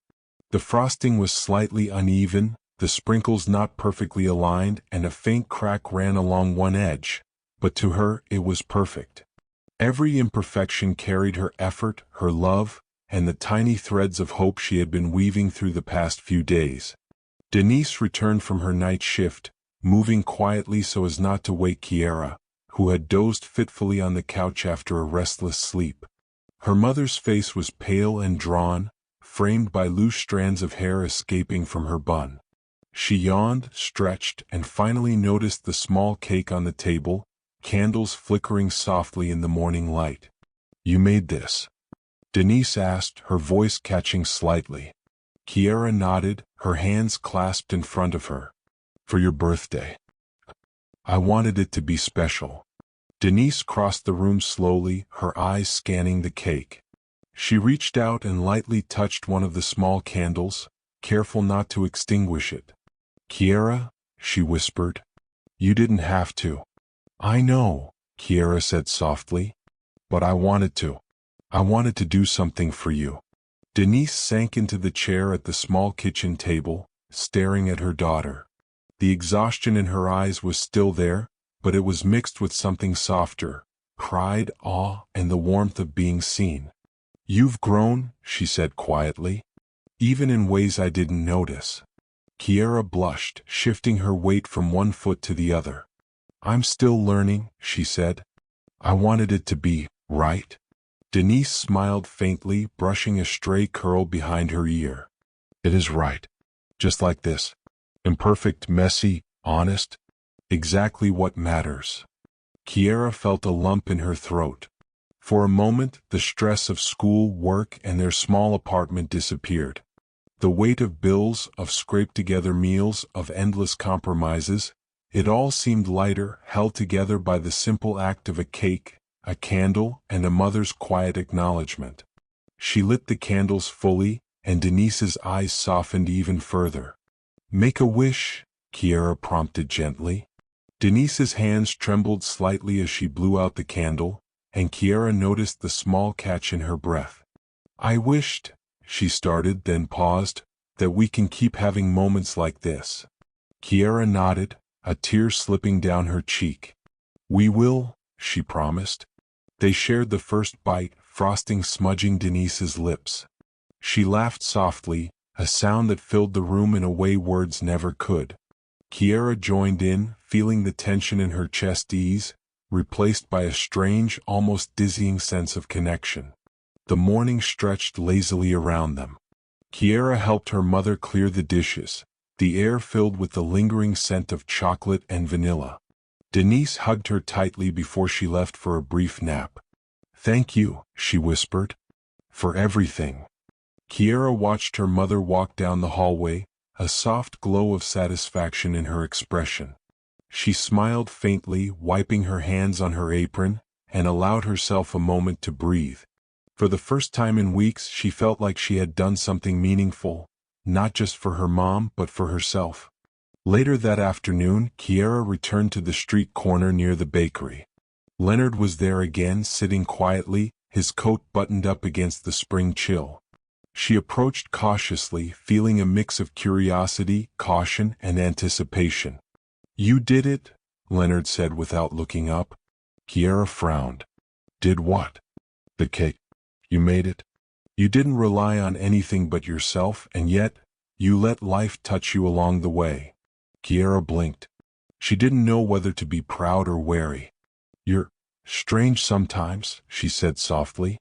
The frosting was slightly uneven, the sprinkles not perfectly aligned, and a faint crack ran along one edge, but to her it was perfect. Every imperfection carried her effort, her love, and the tiny threads of hope she had been weaving through the past few days. Denise returned from her night shift, moving quietly so as not to wake Kiera, who had dozed fitfully on the couch after a restless sleep. Her mother's face was pale and drawn, framed by loose strands of hair escaping from her bun. She yawned, stretched, and finally noticed the small cake on the table, candles flickering softly in the morning light. "You made this?" Denise asked, her voice catching slightly. Kiera nodded, her hands clasped in front of her. "For your birthday. I wanted it to be special." Denise crossed the room slowly, her eyes scanning the cake. She reached out and lightly touched one of the small candles, careful not to extinguish it. "Kiera," she whispered, "you didn't have to." "I know," Kiera said softly, "but I wanted to. I wanted to do something for you." Denise sank into the chair at the small kitchen table, staring at her daughter. The exhaustion in her eyes was still there, but it was mixed with something softer, pride, awe, and the warmth of being seen. "You've grown," she said quietly, "even in ways I didn't notice." Kiera blushed, shifting her weight from one foot to the other. "I'm still learning," she said. "I wanted it to be right." Denise smiled faintly, brushing a stray curl behind her ear. "It is right. Just like this. Imperfect, messy, honest. Exactly what matters." Kiera felt a lump in her throat. For a moment, the stress of school, work, and their small apartment disappeared. The weight of bills, of scraped-together meals, of endless compromises, it all seemed lighter, held together by the simple act of a cake, a candle, and a mother's quiet acknowledgement. She lit the candles fully, and Denise's eyes softened even further. "Make a wish," Kiera prompted gently. Denise's hands trembled slightly as she blew out the candle, and Kiera noticed the small catch in her breath. "I wished," she started, then paused, "that we can keep having moments like this." Kiera nodded, a tear slipping down her cheek. "We will," she promised. They shared the first bite, frosting smudging Denise's lips. She laughed softly, a sound that filled the room in a way words never could. Kiera joined in, feeling the tension in her chest ease, replaced by a strange, almost dizzying sense of connection. The morning stretched lazily around them. Kiera helped her mother clear the dishes, the air filled with the lingering scent of chocolate and vanilla. Denise hugged her tightly before she left for a brief nap. "Thank you," she whispered, "for everything." Kiera watched her mother walk down the hallway, a soft glow of satisfaction in her expression. She smiled faintly, wiping her hands on her apron, and allowed herself a moment to breathe. For the first time in weeks, she felt like she had done something meaningful, not just for her mom but for herself. Later that afternoon, Kiera returned to the street corner near the bakery. Leonard was there again, sitting quietly, his coat buttoned up against the spring chill. She approached cautiously, feeling a mix of curiosity, caution, and anticipation. "You did it?" Leonard said without looking up. Kiera frowned. "Did what?" "The cake. You made it. You didn't rely on anything but yourself, and yet, you let life touch you along the way." Kiera blinked. She didn't know whether to be proud or wary. "You're strange sometimes," she said softly.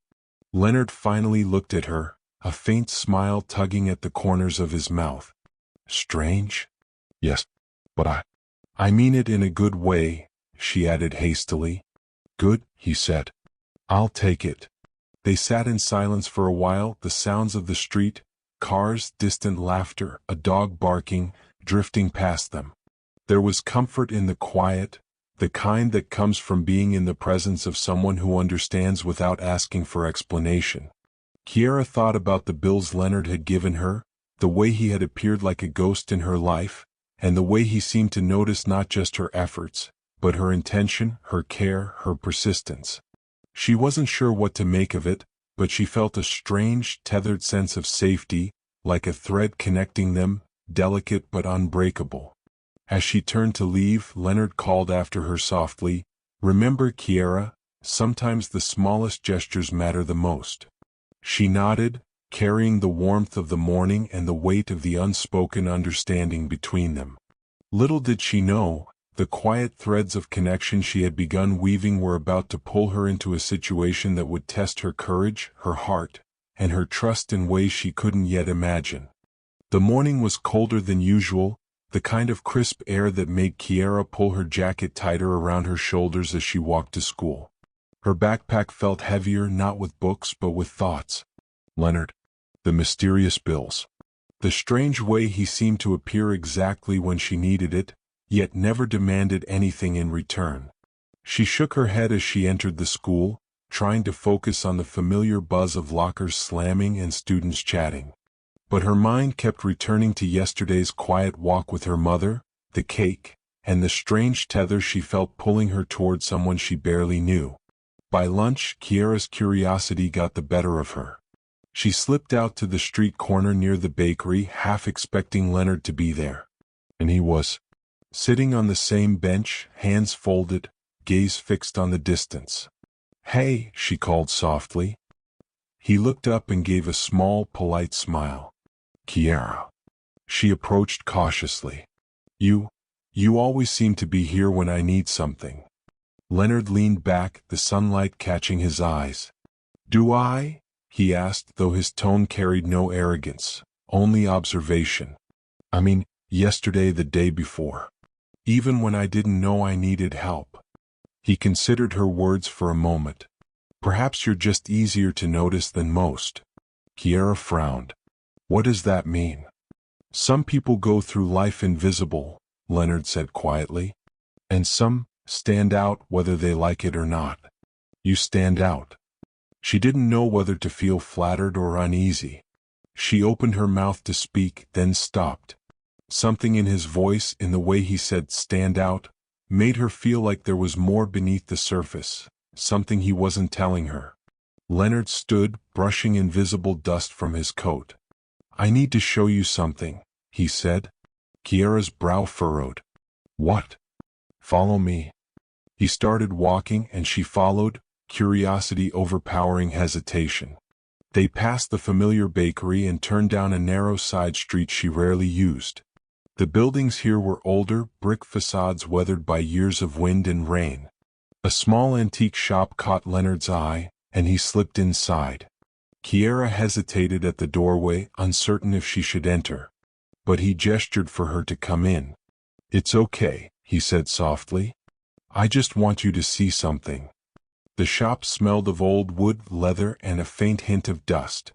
Leonard finally looked at her, a faint smile tugging at the corners of his mouth. "Strange? Yes, but I mean it in a good way," she added hastily. "Good," he said. "I'll take it." They sat in silence for a while, the sounds of the street, cars, distant laughter, a dog barking, drifting past them. There was comfort in the quiet, the kind that comes from being in the presence of someone who understands without asking for explanation. Kiera thought about the bills Leonard had given her, the way he had appeared like a ghost in her life, and the way he seemed to notice not just her efforts, but her intention, her care, her persistence. She wasn't sure what to make of it, but she felt a strange, tethered sense of safety, like a thread connecting them, delicate but unbreakable. As she turned to leave, Leonard called after her softly, "Remember, Kiera, sometimes the smallest gestures matter the most." She nodded, carrying the warmth of the morning and the weight of the unspoken understanding between them. Little did she know, the quiet threads of connection she had begun weaving were about to pull her into a situation that would test her courage, her heart, and her trust in ways she couldn't yet imagine. The morning was colder than usual, the kind of crisp air that made Kiera pull her jacket tighter around her shoulders as she walked to school. Her backpack felt heavier, not with books but with thoughts. Leonard. The mysterious bills. The strange way he seemed to appear exactly when she needed it, yet never demanded anything in return. She shook her head as she entered the school, trying to focus on the familiar buzz of lockers slamming and students chatting. But her mind kept returning to yesterday's quiet walk with her mother, the cake, and the strange tether she felt pulling her toward someone she barely knew. By lunch, Kiera's curiosity got the better of her. She slipped out to the street corner near the bakery, half expecting Leonard to be there. And he was. Sitting on the same bench, hands folded, gaze fixed on the distance. "Hey," she called softly. He looked up and gave a small, polite smile. "Kiera." She approached cautiously. You always seem to be here when I need something." Leonard leaned back, the sunlight catching his eyes. "Do I?" he asked, though his tone carried no arrogance, only observation. "I mean, yesterday, the day before. Even when I didn't know I needed help." He considered her words for a moment. "Perhaps you're just easier to notice than most." Kiera frowned. "What does that mean?" "Some people go through life invisible," Leonard said quietly. "And some stand out whether they like it or not. You stand out." She didn't know whether to feel flattered or uneasy. She opened her mouth to speak, then stopped. Something in his voice, in the way he said "stand out," made her feel like there was more beneath the surface, something he wasn't telling her. Leonard stood, brushing invisible dust from his coat. "I need to show you something," he said. Kiera's brow furrowed. "What?" "Follow me." He started walking and she followed, curiosity overpowering hesitation. They passed the familiar bakery and turned down a narrow side street she rarely used. The buildings here were older, brick facades weathered by years of wind and rain. A small antique shop caught Leonard's eye, and he slipped inside. Kiera hesitated at the doorway, uncertain if she should enter. But he gestured for her to come in. "It's okay," he said softly. "I just want you to see something." The shop smelled of old wood, leather, and a faint hint of dust.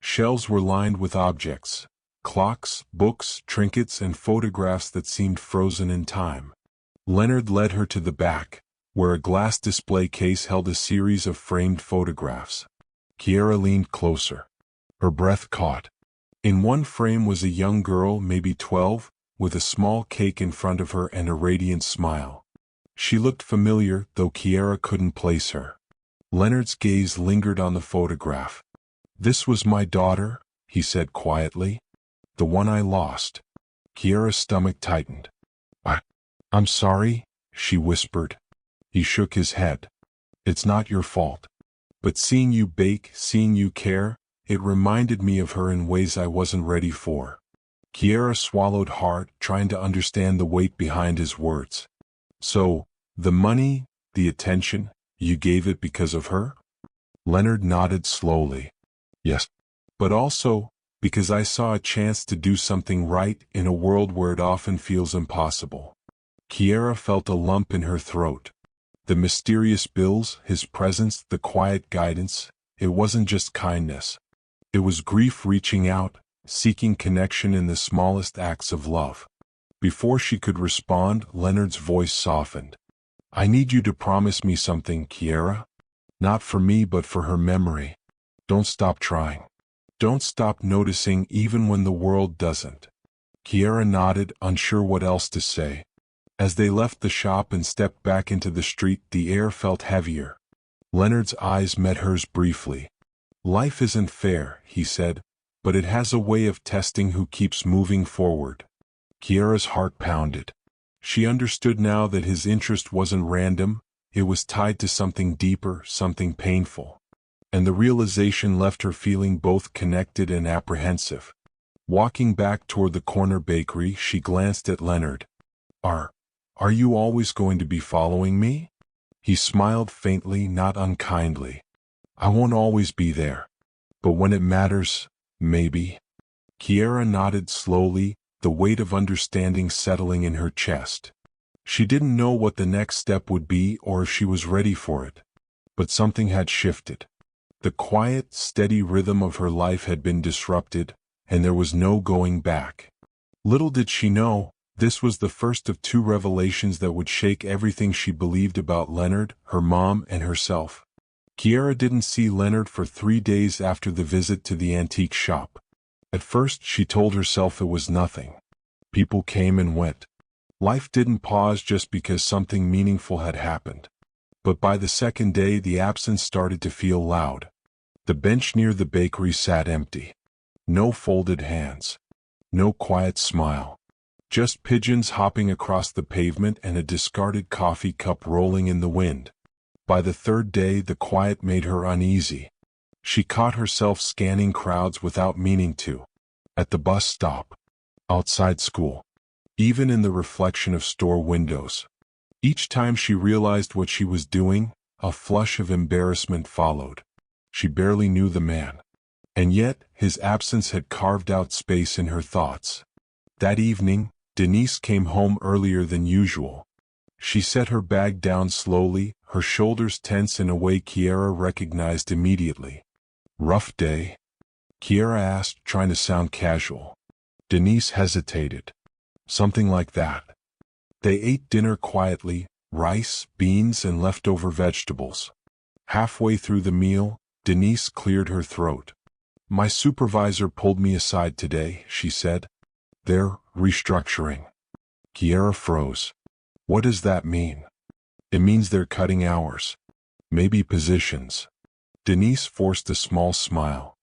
Shelves were lined with objects, clocks, books, trinkets, and photographs that seemed frozen in time. Leonard led her to the back, where a glass display case held a series of framed photographs. Kiera leaned closer. Her breath caught. In one frame was a young girl, maybe 12, with a small cake in front of her and a radiant smile. She looked familiar, though Kiera couldn't place her. Leonard's gaze lingered on the photograph. "This was my daughter," he said quietly. "The one I lost." Kiera's stomach tightened. I'm sorry," she whispered. He shook his head. "It's not your fault. But seeing you bake, seeing you care, it reminded me of her in ways I wasn't ready for." Kiera swallowed hard, trying to understand the weight behind his words. "So, the money, the attention, you gave it because of her?" Leonard nodded slowly. "Yes. But also, because I saw a chance to do something right in a world where it often feels impossible." Kiera felt a lump in her throat. The mysterious bills, his presence, the quiet guidance, it wasn't just kindness. It was grief reaching out, seeking connection in the smallest acts of love. Before she could respond, Leonard's voice softened. "I need you to promise me something, Kiera. Not for me but for her memory. Don't stop trying. Don't stop noticing even when the world doesn't." Kiera nodded, unsure what else to say. As they left the shop and stepped back into the street, the air felt heavier. Leonard's eyes met hers briefly. "Life isn't fair," he said, "but it has a way of testing who keeps moving forward." Kiera's heart pounded. She understood now that his interest wasn't random, it was tied to something deeper, something painful. And the realization left her feeling both connected and apprehensive. Walking back toward the corner bakery, she glanced at Leonard. Are you always going to be following me?" He smiled faintly, not unkindly. "I won't always be there. But when it matters, maybe." Kiera nodded slowly, the weight of understanding settling in her chest. She didn't know what the next step would be or if she was ready for it. But something had shifted. The quiet, steady rhythm of her life had been disrupted, and there was no going back. Little did she know, this was the first of two revelations that would shake everything she believed about Leonard, her mom, and herself. Kiera didn't see Leonard for 3 days after the visit to the antique shop. At first, she told herself it was nothing. People came and went. Life didn't pause just because something meaningful had happened. But by the second day, the absence started to feel loud. The bench near the bakery sat empty. No folded hands. No quiet smile. Just pigeons hopping across the pavement and a discarded coffee cup rolling in the wind. By the third day, the quiet made her uneasy. She caught herself scanning crowds without meaning to. At the bus stop. Outside school. Even in the reflection of store windows. Each time she realized what she was doing, a flush of embarrassment followed. She barely knew the man. And yet, his absence had carved out space in her thoughts. That evening, Denise came home earlier than usual. She set her bag down slowly, her shoulders tense in a way Kiera recognized immediately. "Rough day?" Kiera asked, trying to sound casual. Denise hesitated. "Something like that." They ate dinner quietly, rice, beans, and leftover vegetables. Halfway through the meal, Denise cleared her throat. "My supervisor pulled me aside today," she said. "They're restructuring." Kiera froze. "What does that mean?" "It means they're cutting hours. Maybe positions." Denise forced a small smile.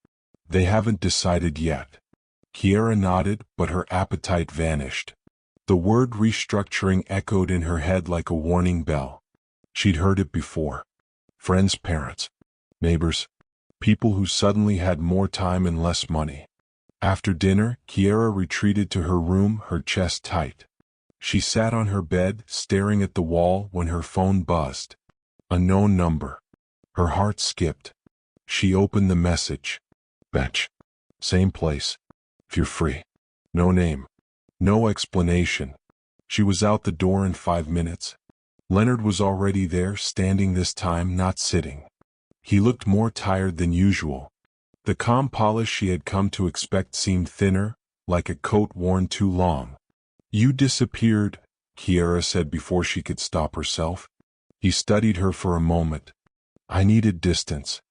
"They haven't decided yet." Kiera nodded, but her appetite vanished. The word restructuring echoed in her head like a warning bell. She'd heard it before. Friends' parents, neighbors, people who suddenly had more time and less money. After dinner, Kiera retreated to her room, her chest tight. She sat on her bed, staring at the wall, when her phone buzzed. A known number. Her heart skipped. She opened the message. "Bench. Same place. If you're free." No name. No explanation. She was out the door in 5 minutes. Leonard was already there, standing this time, not sitting. He looked more tired than usual. The calm polish she had come to expect seemed thinner, like a coat worn too long. "You disappeared," Kiara said before she could stop herself. He studied her for a moment. "I needed distance.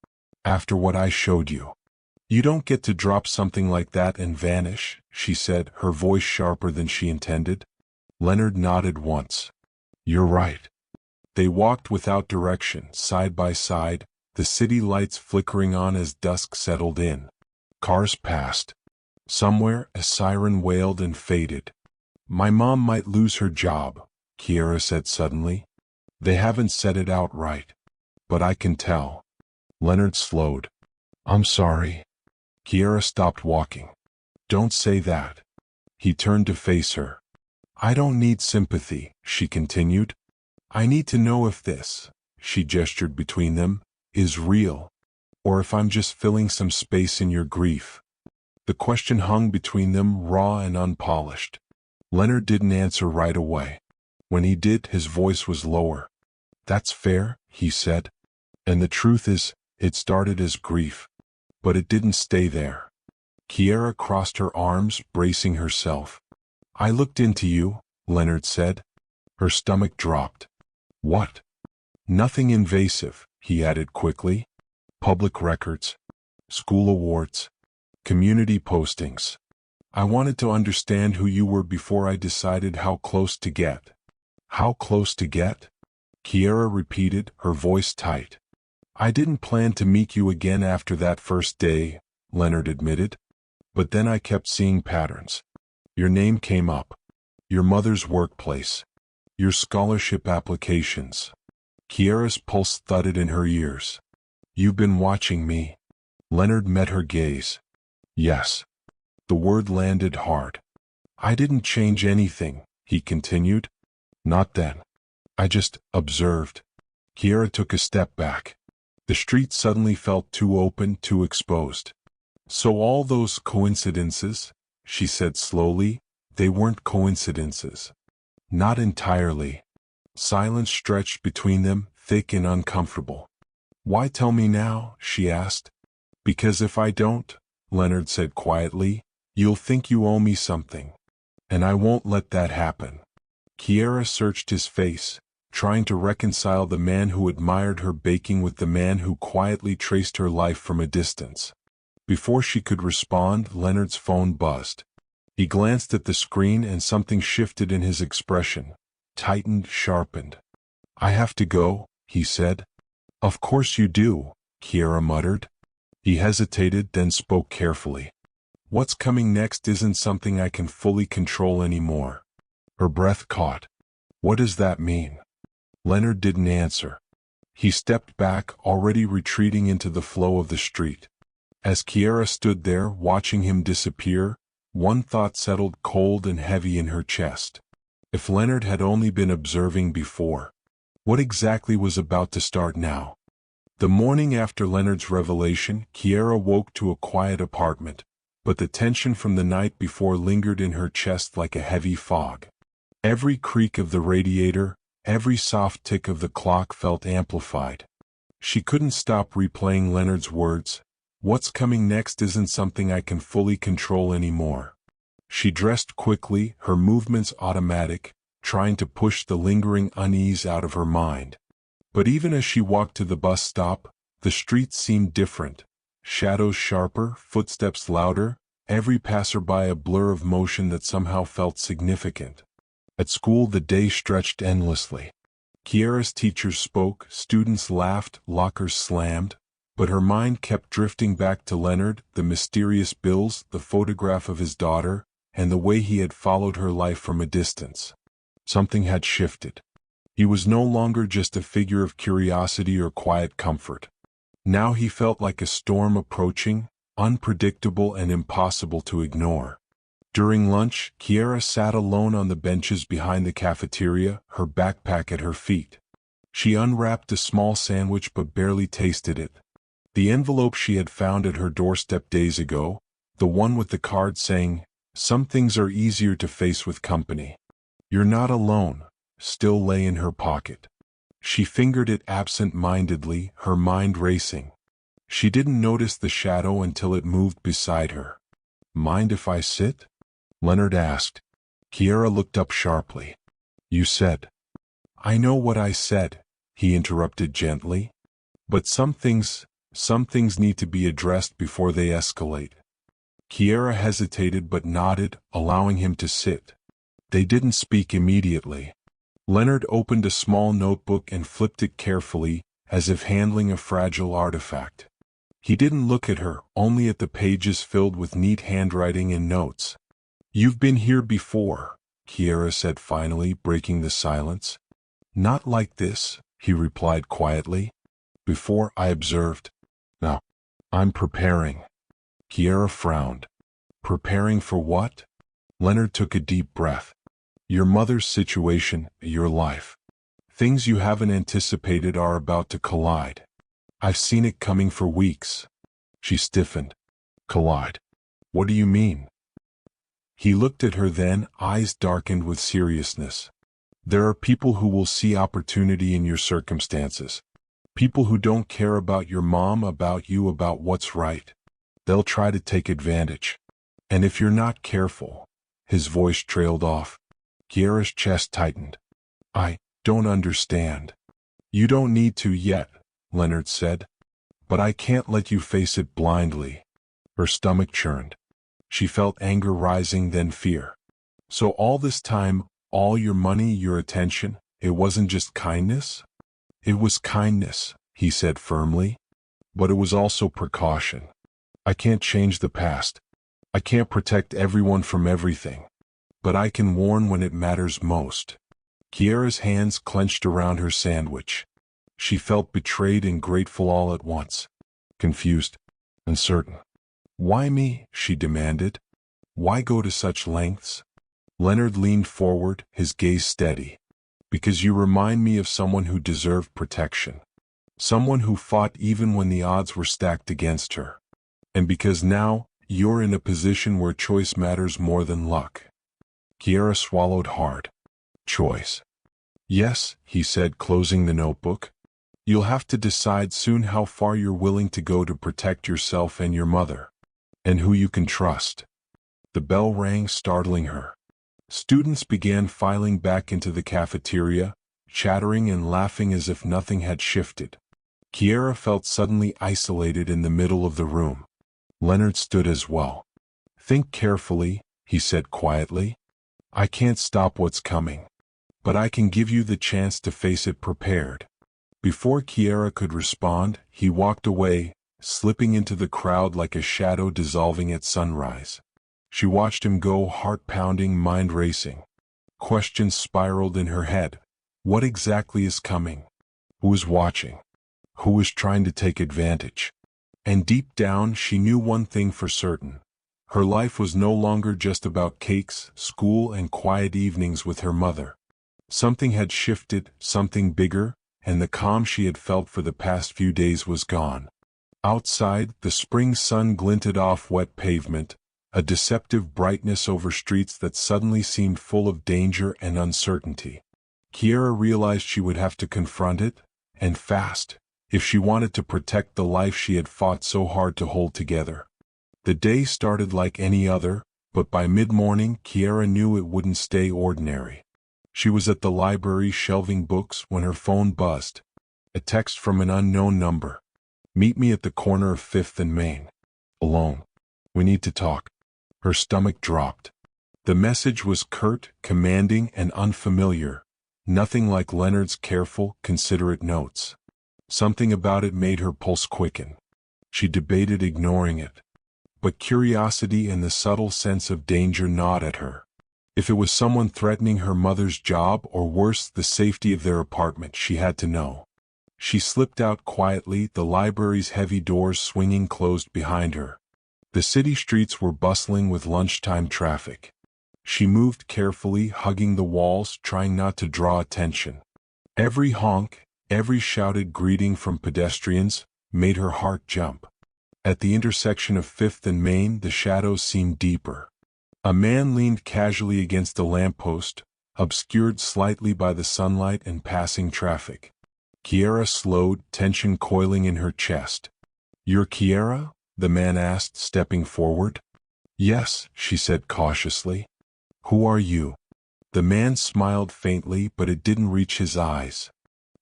After what I showed you. You don't get to drop something like that and vanish," she said, her voice sharper than she intended. Leonard nodded once. "You're right." They walked without direction, side by side, the city lights flickering on as dusk settled in. Cars passed. Somewhere, a siren wailed and faded. "My mom might lose her job," Kiara said suddenly. "They haven't said it outright. But I can tell." Leonard slowed. "I'm sorry." Kiara stopped walking. "Don't say that." He turned to face her. "I don't need sympathy," she continued. "I need to know if this," she gestured between them, "is real, or if I'm just filling some space in your grief." The question hung between them, raw and unpolished. Leonard didn't answer right away. When he did, his voice was lower. "That's fair," he said. "And the truth is, it started as grief. But it didn't stay there." Kiara crossed her arms, bracing herself. "I looked into you," Leonard said. Her stomach dropped. "What?" "Nothing invasive," he added quickly. "Public records, school awards, community postings. I wanted to understand who you were before I decided how close to get." "How close to get?" Kiara repeated, her voice tight. "I didn't plan to meet you again after that first day," Leonard admitted. "But then I kept seeing patterns. Your name came up. Your mother's workplace. Your scholarship applications." Kiara's pulse thudded in her ears. "You've been watching me." Leonard met her gaze. "Yes." The word landed hard. "I didn't change anything," he continued. "Not then. I just observed." Kiara took a step back. The street suddenly felt too open, too exposed. "So all those coincidences," she said slowly, "they weren't coincidences." "Not entirely." Silence stretched between them, thick and uncomfortable. "Why tell me now?" she asked. "Because if I don't," Leonard said quietly, "you'll think you owe me something. And I won't let that happen." Kiara searched his face, trying to reconcile the man who admired her baking with the man who quietly traced her life from a distance. Before she could respond, Leonard's phone buzzed. He glanced at the screen and something shifted in his expression, tightened, sharpened. "I have to go," he said. "Of course you do," Kiara muttered. He hesitated, then spoke carefully. "What's coming next isn't something I can fully control anymore." Her breath caught. "What does that mean?" Leonard didn't answer. He stepped back, already retreating into the flow of the street. As Kiara stood there, watching him disappear, one thought settled cold and heavy in her chest. If Leonard had only been observing before, what exactly was about to start now? The morning after Leonard's revelation, Kiara woke to a quiet apartment, but the tension from the night before lingered in her chest like a heavy fog. Every creak of the radiator, every soft tick of the clock felt amplified. She couldn't stop replaying Leonard's words. "What's coming next isn't something I can fully control anymore." She dressed quickly, her movements automatic, trying to push the lingering unease out of her mind. But even as she walked to the bus stop, the streets seemed different. Shadows sharper, footsteps louder, every passerby a blur of motion that somehow felt significant. At school the day stretched endlessly. Kiara's teachers spoke, students laughed, lockers slammed, but her mind kept drifting back to Leonard, the mysterious bills, the photograph of his daughter, and the way he had followed her life from a distance. Something had shifted. He was no longer just a figure of curiosity or quiet comfort. Now he felt like a storm approaching, unpredictable and impossible to ignore. During lunch, Kiara sat alone on the benches behind the cafeteria, her backpack at her feet. She unwrapped a small sandwich but barely tasted it. The envelope she had found at her doorstep days ago, the one with the card saying, "Some things are easier to face with company. You're not alone," still lay in her pocket. She fingered it absent-mindedly, her mind racing. She didn't notice the shadow until it moved beside her. "Mind if I sit?" Leonard asked. Kiera looked up sharply. "You said." "I know what I said," he interrupted gently. "But some things need to be addressed before they escalate." Kiera hesitated but nodded, allowing him to sit. They didn't speak immediately. Leonard opened a small notebook and flipped it carefully, as if handling a fragile artifact. He didn't look at her, only at the pages filled with neat handwriting and notes. "You've been here before," Kiera said finally, breaking the silence. "Not like this," he replied quietly. "Before I observed. Now, I'm preparing." Kiera frowned. "Preparing for what?" Leonard took a deep breath. "Your mother's situation, your life. Things you haven't anticipated are about to collide. I've seen it coming for weeks." She stiffened. "Collide? What do you mean?" He looked at her then, eyes darkened with seriousness. "There are people who will see opportunity in your circumstances. People who don't care about your mom, about you, about what's right. They'll try to take advantage. And if you're not careful—" His voice trailed off. Kiera's chest tightened. "I don't understand." "You don't need to yet," Leonard said. "But I can't let you face it blindly." Her stomach churned. She felt anger rising, then fear. "So all this time, all your money, your attention, it wasn't just kindness?" "It was kindness," he said firmly. "But it was also precaution. I can't change the past. I can't protect everyone from everything. But I can warn when it matters most." Kiera's hands clenched around her sandwich. She felt betrayed and grateful all at once. Confused, uncertain. "Why me?" she demanded. "Why go to such lengths?" Leonard leaned forward, his gaze steady. "Because you remind me of someone who deserved protection. Someone who fought even when the odds were stacked against her. And because now, you're in a position where choice matters more than luck." Kiera swallowed hard. "Choice." "Yes," he said, closing the notebook. "You'll have to decide soon how far you're willing to go to protect yourself and your mother. And who you can trust." The bell rang, startling her. Students began filing back into the cafeteria, chattering and laughing as if nothing had shifted. Kiera felt suddenly isolated in the middle of the room. Leonard stood as well. "Think carefully," he said quietly. "I can't stop what's coming. But I can give you the chance to face it prepared." Before Kiera could respond, he walked away, slipping into the crowd like a shadow dissolving at sunrise. She watched him go, heart pounding, mind racing. Questions spiraled in her head. What exactly is coming? Who is watching? Who is trying to take advantage? And deep down, she knew one thing for certain. Her life was no longer just about cakes, school, and quiet evenings with her mother. Something had shifted, something bigger, and the calm she had felt for the past few days was gone. Outside, the spring sun glinted off wet pavement, a deceptive brightness over streets that suddenly seemed full of danger and uncertainty. Kiera realized she would have to confront it, and fast, if she wanted to protect the life she had fought so hard to hold together. The day started like any other, but by mid-morning Kiera knew it wouldn't stay ordinary. She was at the library shelving books when her phone buzzed. A text from an unknown number. "Meet me at the corner of 5th and Main. Alone. We need to talk." Her stomach dropped. The message was curt, commanding, and unfamiliar. Nothing like Leonard's careful, considerate notes. Something about it made her pulse quicken. She debated ignoring it. But curiosity and the subtle sense of danger gnawed at her. If it was someone threatening her mother's job or worse, the safety of their apartment, she had to know. She slipped out quietly, the library's heavy doors swinging closed behind her. The city streets were bustling with lunchtime traffic. She moved carefully, hugging the walls, trying not to draw attention. Every honk, every shouted greeting from pedestrians, made her heart jump. At the intersection of 5th and Main, the shadows seemed deeper. A man leaned casually against a lamppost, obscured slightly by the sunlight and passing traffic. Kiera slowed, tension coiling in her chest. "You're Kiera?" the man asked, stepping forward. "Yes," she said cautiously. "Who are you?" The man smiled faintly, but it didn't reach his eyes.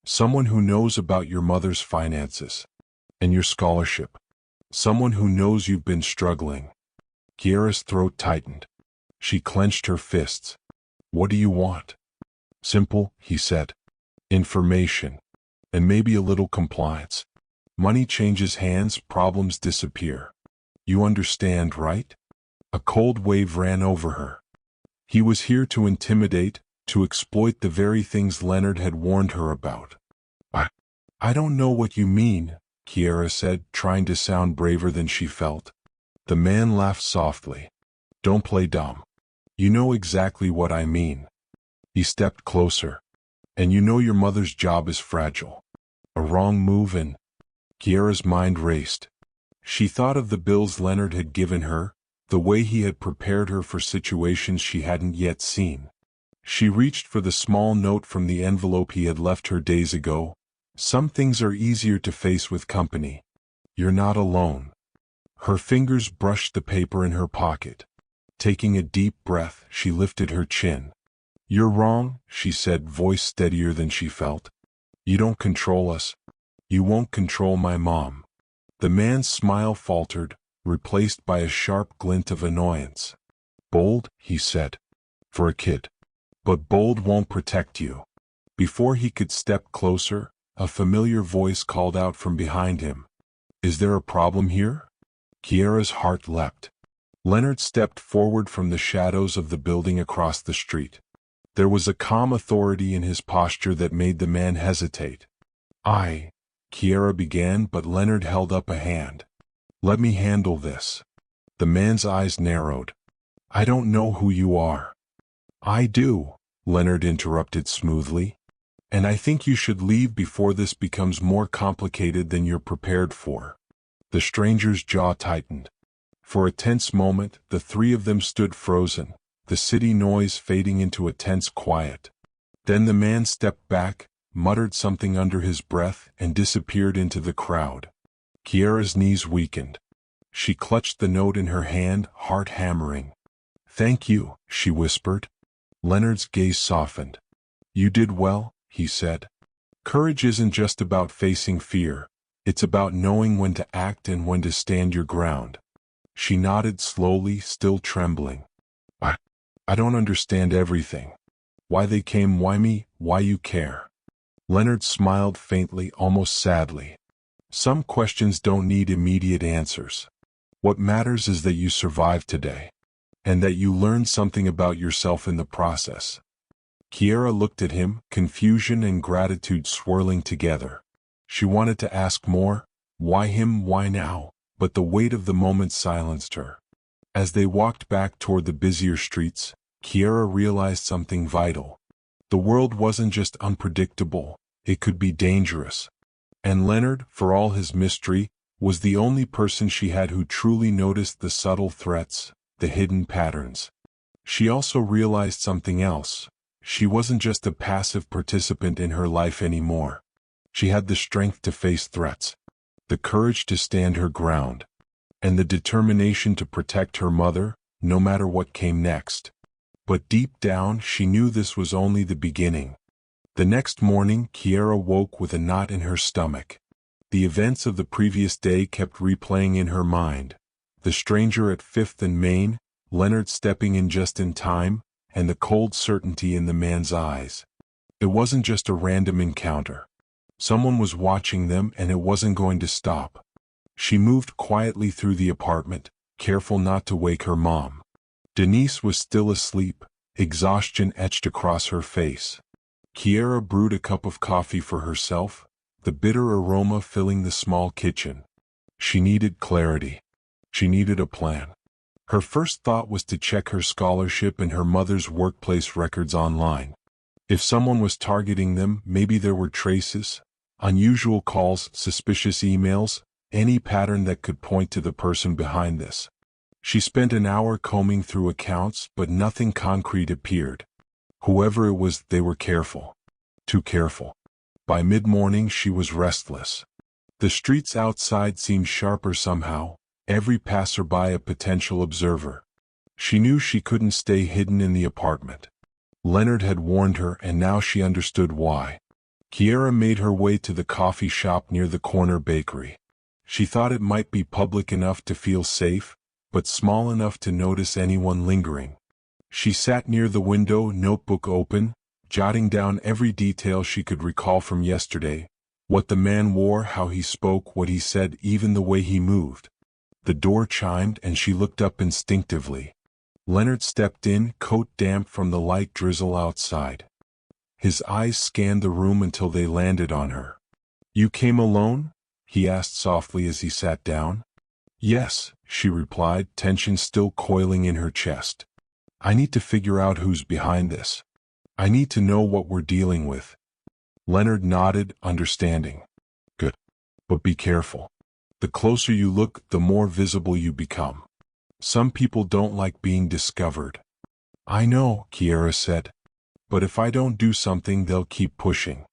"Someone who knows about your mother's finances. And your scholarship. Someone who knows you've been struggling." Kiera's throat tightened. She clenched her fists. "What do you want?" "Simple," he said. "Information. And maybe a little compliance. Money changes hands, problems disappear. You understand, right?" A cold wave ran over her. He was here to intimidate, to exploit the very things Leonard had warned her about. I don't know what you mean," Kiera said, trying to sound braver than she felt. The man laughed softly. "Don't play dumb. You know exactly what I mean." He stepped closer. "And you know your mother's job is fragile. A wrong move and—" Kiera's mind raced. She thought of the bills Leonard had given her, the way he had prepared her for situations she hadn't yet seen. She reached for the small note from the envelope he had left her days ago. "Some things are easier to face with company. You're not alone." Her fingers brushed the paper in her pocket. Taking a deep breath, she lifted her chin. "You're wrong," she said, voice steadier than she felt. "You don't control us. You won't control my mom." The man's smile faltered, replaced by a sharp glint of annoyance. "Bold," he said. "For a kid. But bold won't protect you." Before he could step closer, a familiar voice called out from behind him. "Is there a problem here?" Kiera's heart leapt. Leonard stepped forward from the shadows of the building across the street. There was a calm authority in his posture that made the man hesitate. Kiera began, but Leonard held up a hand. "Let me handle this." The man's eyes narrowed. "I don't know who you are." "I do," Leonard interrupted smoothly. "And I think you should leave before this becomes more complicated than you're prepared for." The stranger's jaw tightened. For a tense moment, the three of them stood frozen, the city noise fading into a tense quiet. Then the man stepped back, muttered something under his breath, and disappeared into the crowd. Kiera's knees weakened. She clutched the note in her hand, heart hammering. "Thank you," she whispered. Leonard's gaze softened. "You did well," he said. "Courage isn't just about facing fear. It's about knowing when to act and when to stand your ground." She nodded slowly, still trembling. I don't understand everything. Why they came, why me, why you care." Leonard smiled faintly, almost sadly. "Some questions don't need immediate answers. What matters is that you survived today, and that you learned something about yourself in the process." Kiera looked at him, confusion and gratitude swirling together. She wanted to ask more, why him, why now, but the weight of the moment silenced her. As they walked back toward the busier streets, Kiera realized something vital. The world wasn't just unpredictable, it could be dangerous. And Leonard, for all his mystery, was the only person she had who truly noticed the subtle threats, the hidden patterns. She also realized something else. She wasn't just a passive participant in her life anymore. She had the strength to face threats, the courage to stand her ground, and the determination to protect her mother, no matter what came next. But deep down, she knew this was only the beginning. The next morning, Kiera woke with a knot in her stomach. The events of the previous day kept replaying in her mind. The stranger at 5th and Main, Leonard stepping in just in time, and the cold certainty in the man's eyes. It wasn't just a random encounter. Someone was watching them, and it wasn't going to stop. She moved quietly through the apartment, careful not to wake her mom. Denise was still asleep, exhaustion etched across her face. Kiera brewed a cup of coffee for herself, the bitter aroma filling the small kitchen. She needed clarity. She needed a plan. Her first thought was to check her scholarship and her mother's workplace records online. If someone was targeting them, maybe there were traces, unusual calls, suspicious emails, any pattern that could point to the person behind this. She spent an hour combing through accounts, but nothing concrete appeared. Whoever it was, they were careful. Too careful. By mid-morning, she was restless. The streets outside seemed sharper somehow, every passerby a potential observer. She knew she couldn't stay hidden in the apartment. Leonard had warned her, and now she understood why. Kiera made her way to the coffee shop near the corner bakery. She thought it might be public enough to feel safe, but small enough to notice anyone lingering. She sat near the window, notebook open, jotting down every detail she could recall from yesterday. What the man wore, how he spoke, what he said, even the way he moved. The door chimed and she looked up instinctively. Leonard stepped in, coat damp from the light drizzle outside. His eyes scanned the room until they landed on her. "You came alone?" he asked softly as he sat down. "Yes," she replied, tension still coiling in her chest. "I need to figure out who's behind this. I need to know what we're dealing with." Leonard nodded, understanding. "Good. But be careful. The closer you look, the more visible you become. Some people don't like being discovered." "I know," Kiera said. "But if I don't do something, they'll keep pushing.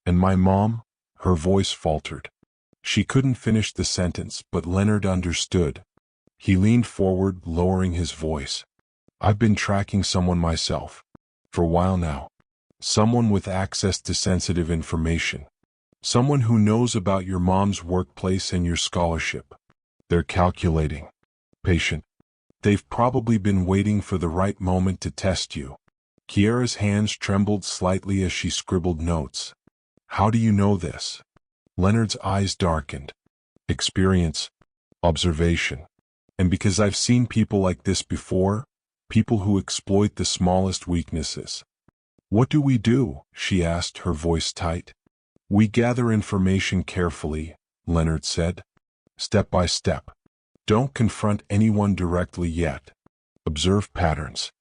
And my mom?" Her voice faltered. She couldn't finish the sentence, but Leonard understood. He leaned forward, lowering his voice. "I've been tracking someone myself. For a while now. Someone with access to sensitive information. Someone who knows about your mom's workplace and your scholarship. They're calculating. Patient. They've probably been waiting for the right moment to test you." Kiera's hands trembled slightly as she scribbled notes. "How do you know this?" Leonard's eyes darkened. "Experience. Observation. And because I've seen people like this before, people who exploit the smallest weaknesses." "What do we do?" she asked, her voice tight. "We gather information carefully," Leonard said. "Step by step. Don't confront anyone directly yet. Observe patterns.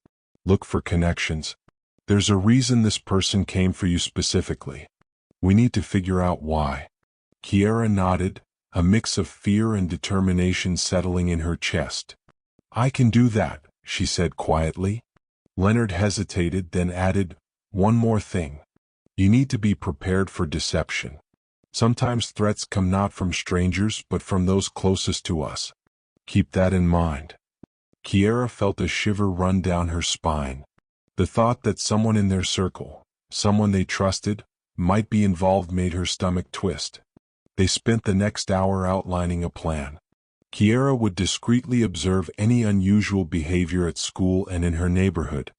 Look for connections. There's a reason this person came for you specifically. We need to figure out why." Kiera nodded, a mix of fear and determination settling in her chest. "I can do that," she said quietly. Leonard hesitated, then added, "One more thing. You need to be prepared for deception. Sometimes threats come not from strangers but from those closest to us. Keep that in mind." Kiera felt a shiver run down her spine. The thought that someone in their circle, someone they trusted, might be involved made her stomach twist. They spent the next hour outlining a plan. Kiera would discreetly observe any unusual behavior at school and in her neighborhood.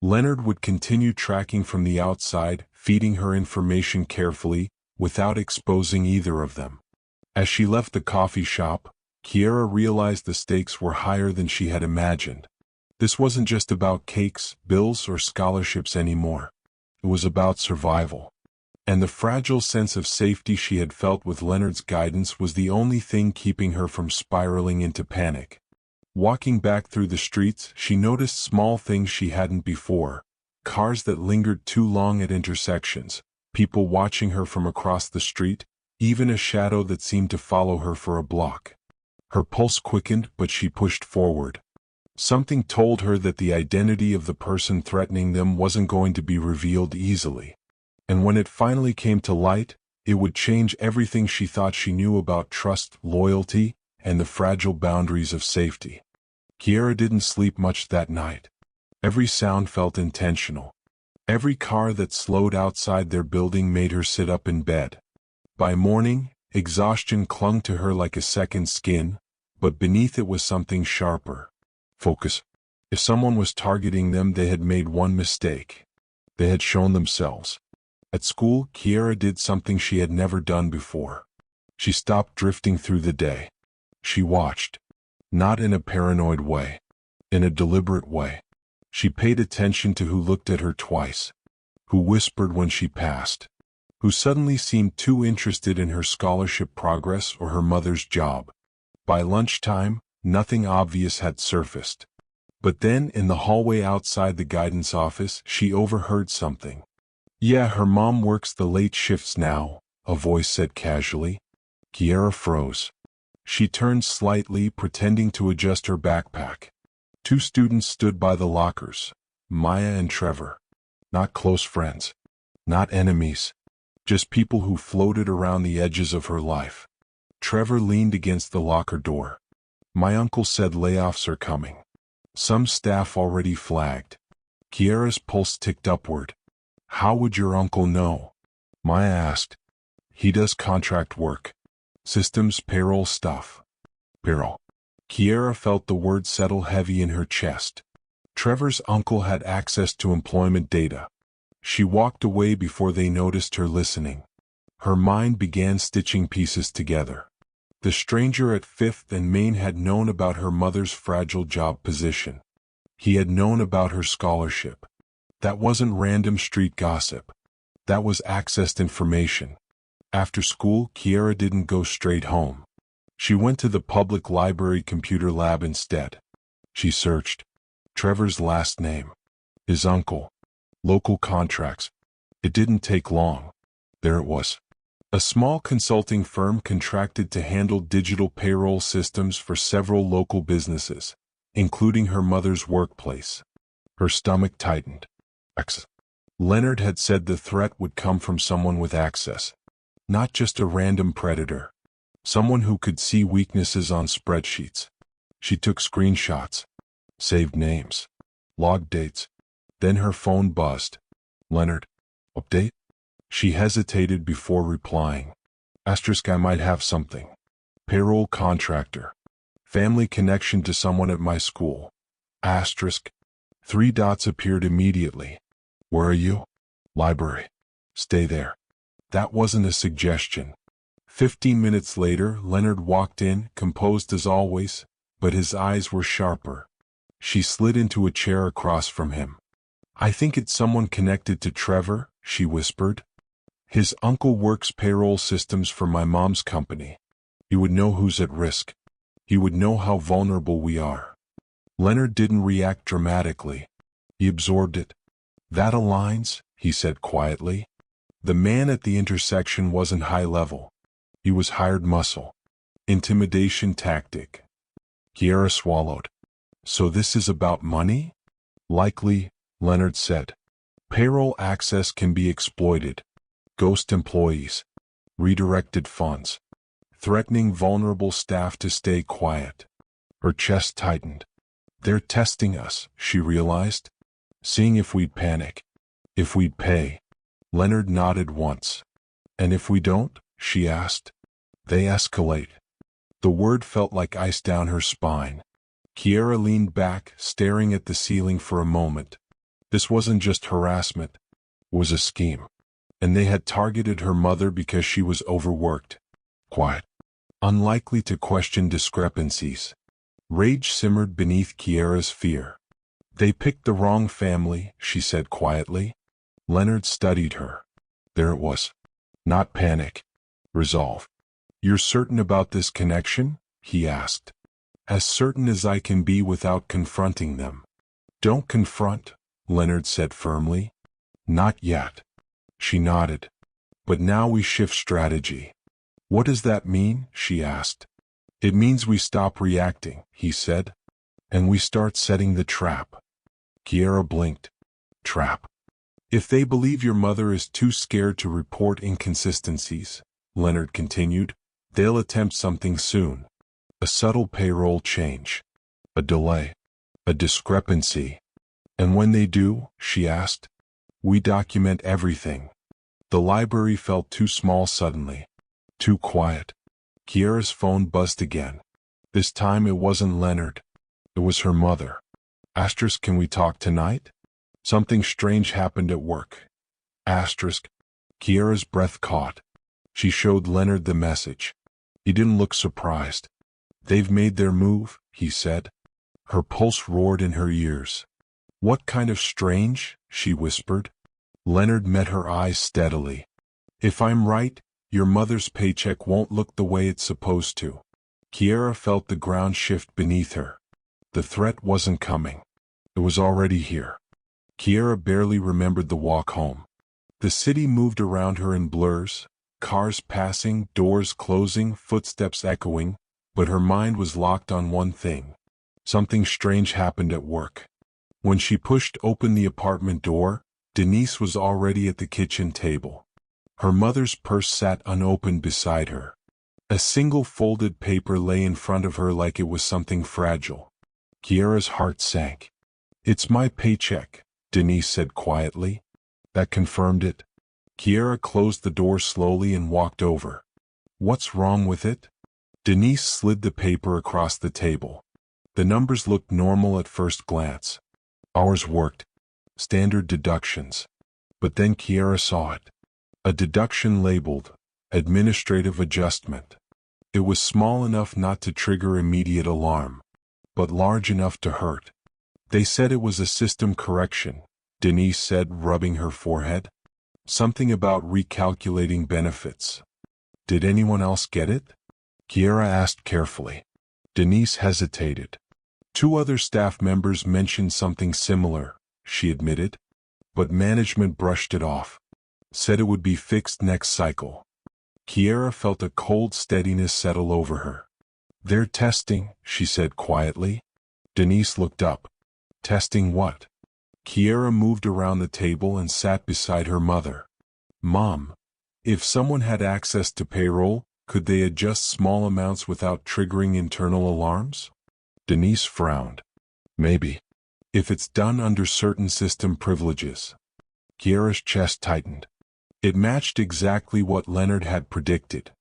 Leonard would continue tracking from the outside, feeding her information carefully, without exposing either of them. As she left the coffee shop, Kiera realized the stakes were higher than she had imagined. This wasn't just about cakes, bills, or scholarships anymore. It was about survival. And the fragile sense of safety she had felt with Leonard's guidance was the only thing keeping her from spiraling into panic. Walking back through the streets, she noticed small things she hadn't before. Cars that lingered too long at intersections, people watching her from across the street, even a shadow that seemed to follow her for a block. Her pulse quickened, but she pushed forward. Something told her that the identity of the person threatening them wasn't going to be revealed easily. And when it finally came to light, it would change everything she thought she knew about trust, loyalty, and the fragile boundaries of safety. Kiera didn't sleep much that night. Every sound felt intentional. Every car that slowed outside their building made her sit up in bed. By morning, exhaustion clung to her like a second skin, but beneath it was something sharper. Focus. If someone was targeting them, they had made one mistake. They had shown themselves. At school, Kiera did something she had never done before. She stopped drifting through the day. She watched. Not in a paranoid way. In a deliberate way. She paid attention to who looked at her twice. Who whispered when she passed. Who suddenly seemed too interested in her scholarship progress or her mother's job. By lunchtime, nothing obvious had surfaced. But then, in the hallway outside the guidance office, she overheard something. "Yeah, her mom works the late shifts now," a voice said casually. Kiera froze. She turned slightly, pretending to adjust her backpack. Two students stood by the lockers, Maya and Trevor. Not close friends. Not enemies. Just people who floated around the edges of her life. Trevor leaned against the locker door. My uncle said layoffs are coming. Some staff already flagged. Kiara's pulse ticked upward. How would your uncle know? Maya asked. He does contract work. Systems, payroll stuff. Payroll. Kiara felt the word settle heavy in her chest. Trevor's uncle had access to employment data. She walked away before they noticed her listening. Her mind began stitching pieces together. The stranger at Fifth and Main had known about her mother's fragile job position. He had known about her scholarship. That wasn't random street gossip. That was accessed information. After school, Kiara didn't go straight home. She went to the public library computer lab instead. She searched. Trevor's last name. His uncle. Local contracts. It didn't take long. There it was. A small consulting firm contracted to handle digital payroll systems for several local businesses, including her mother's workplace. Her stomach tightened. Leonard had said the threat would come from someone with access. Not just a random predator. Someone who could see weaknesses on spreadsheets. She took screenshots. Saved names. Logged dates. Then her phone buzzed. Leonard. Update? She hesitated before replying. Asterisk, I might have something. Payroll contractor. Family connection to someone at my school. Asterisk. 3 dots appeared immediately. Where are you? Library. Stay there. That wasn't a suggestion. 15 minutes later, Leonard walked in, composed as always, but his eyes were sharper. She slid into a chair across from him. I think it's someone connected to Trevor, she whispered. His uncle works payroll systems for my mom's company. He would know who's at risk. He would know how vulnerable we are. Leonard didn't react dramatically. He absorbed it. That aligns, he said quietly. The man at the intersection wasn't high level. He was hired muscle. Intimidation tactic. Kiara swallowed. So this is about money? Likely, Leonard said. Payroll access can be exploited. Ghost employees. Redirected funds. Threatening vulnerable staff to stay quiet. Her chest tightened. They're testing us, she realized. Seeing if we'd panic. If we'd pay. Leonard nodded once. And if we don't? She asked. They escalate. The word felt like ice down her spine. Kiara leaned back, staring at the ceiling for a moment. This wasn't just harassment. It was a scheme. And they had targeted her mother because she was overworked. Quiet. Unlikely to question discrepancies. Rage simmered beneath Kiara's fear. They picked the wrong family, she said quietly. Leonard studied her. There it was. Not panic. Resolve. You're certain about this connection? He asked. As certain as I can be without confronting them. Don't confront, Leonard said firmly. Not yet. She nodded. But now we shift strategy. What does that mean? She asked. It means we stop reacting, he said. And we start setting the trap. Kiara blinked. Trap. If they believe your mother is too scared to report inconsistencies, Leonard continued, they'll attempt something soon. A subtle payroll change. A delay. A discrepancy. And when they do, she asked, we document everything. The library felt too small suddenly. Too quiet. Kiara's phone buzzed again. This time it wasn't Leonard. It was her mother. Asterisk, can we talk tonight? Something strange happened at work. Asterisk. Kiara's breath caught. She showed Leonard the message. He didn't look surprised. They've made their move, he said. Her pulse roared in her ears. What kind of strange? She whispered. Leonard met her eyes steadily. If I'm right, your mother's paycheck won't look the way it's supposed to. Kiara felt the ground shift beneath her. The threat wasn't coming. It was already here. Kiara barely remembered the walk home. The city moved around her in blurs, cars passing, doors closing, footsteps echoing, but her mind was locked on one thing. Something strange happened at work. When she pushed open the apartment door, Denise was already at the kitchen table. Her mother's purse sat unopened beside her. A single folded paper lay in front of her like it was something fragile. Kiara's heart sank. "It's my paycheck," Denise said quietly. That confirmed it. Kiara closed the door slowly and walked over. "What's wrong with it?" Denise slid the paper across the table. The numbers looked normal at first glance. Hours worked. Standard deductions. But then Kiara saw it. A deduction labeled administrative adjustment. It was small enough not to trigger immediate alarm, but large enough to hurt. "They said it was a system correction," Denise said, rubbing her forehead. "Something about recalculating benefits." "Did anyone else get it?" Kiara asked carefully. Denise hesitated. "Two other staff members mentioned something similar," she admitted. "But management brushed it off. Said it would be fixed next cycle." Kiara felt a cold steadiness settle over her. "They're testing," she said quietly. Denise looked up. "Testing what?" Kiara moved around the table and sat beside her mother. "Mom, if someone had access to payroll, could they adjust small amounts without triggering internal alarms?" Denise frowned. "Maybe. If it's done under certain system privileges." Kiara's chest tightened. It matched exactly what Leonard had predicted.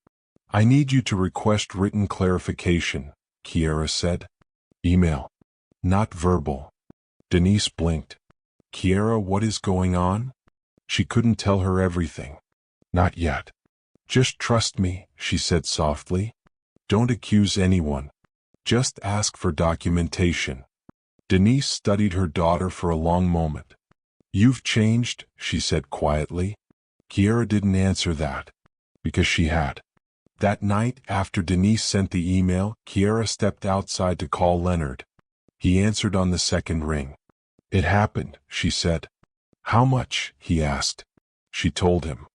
"I need you to request written clarification," Kiara said. "Email. Not verbal." Denise blinked. "Kiara, what is going on?" She couldn't tell her everything. "Not yet. Just trust me," she said softly. "Don't accuse anyone. Just ask for documentation." Denise studied her daughter for a long moment. "You've changed," she said quietly. Kiara didn't answer that, because she had. That night, after Denise sent the email, Kiara stepped outside to call Leonard. He answered on the second ring. "It happened," she said. "How much?" he asked. She told him.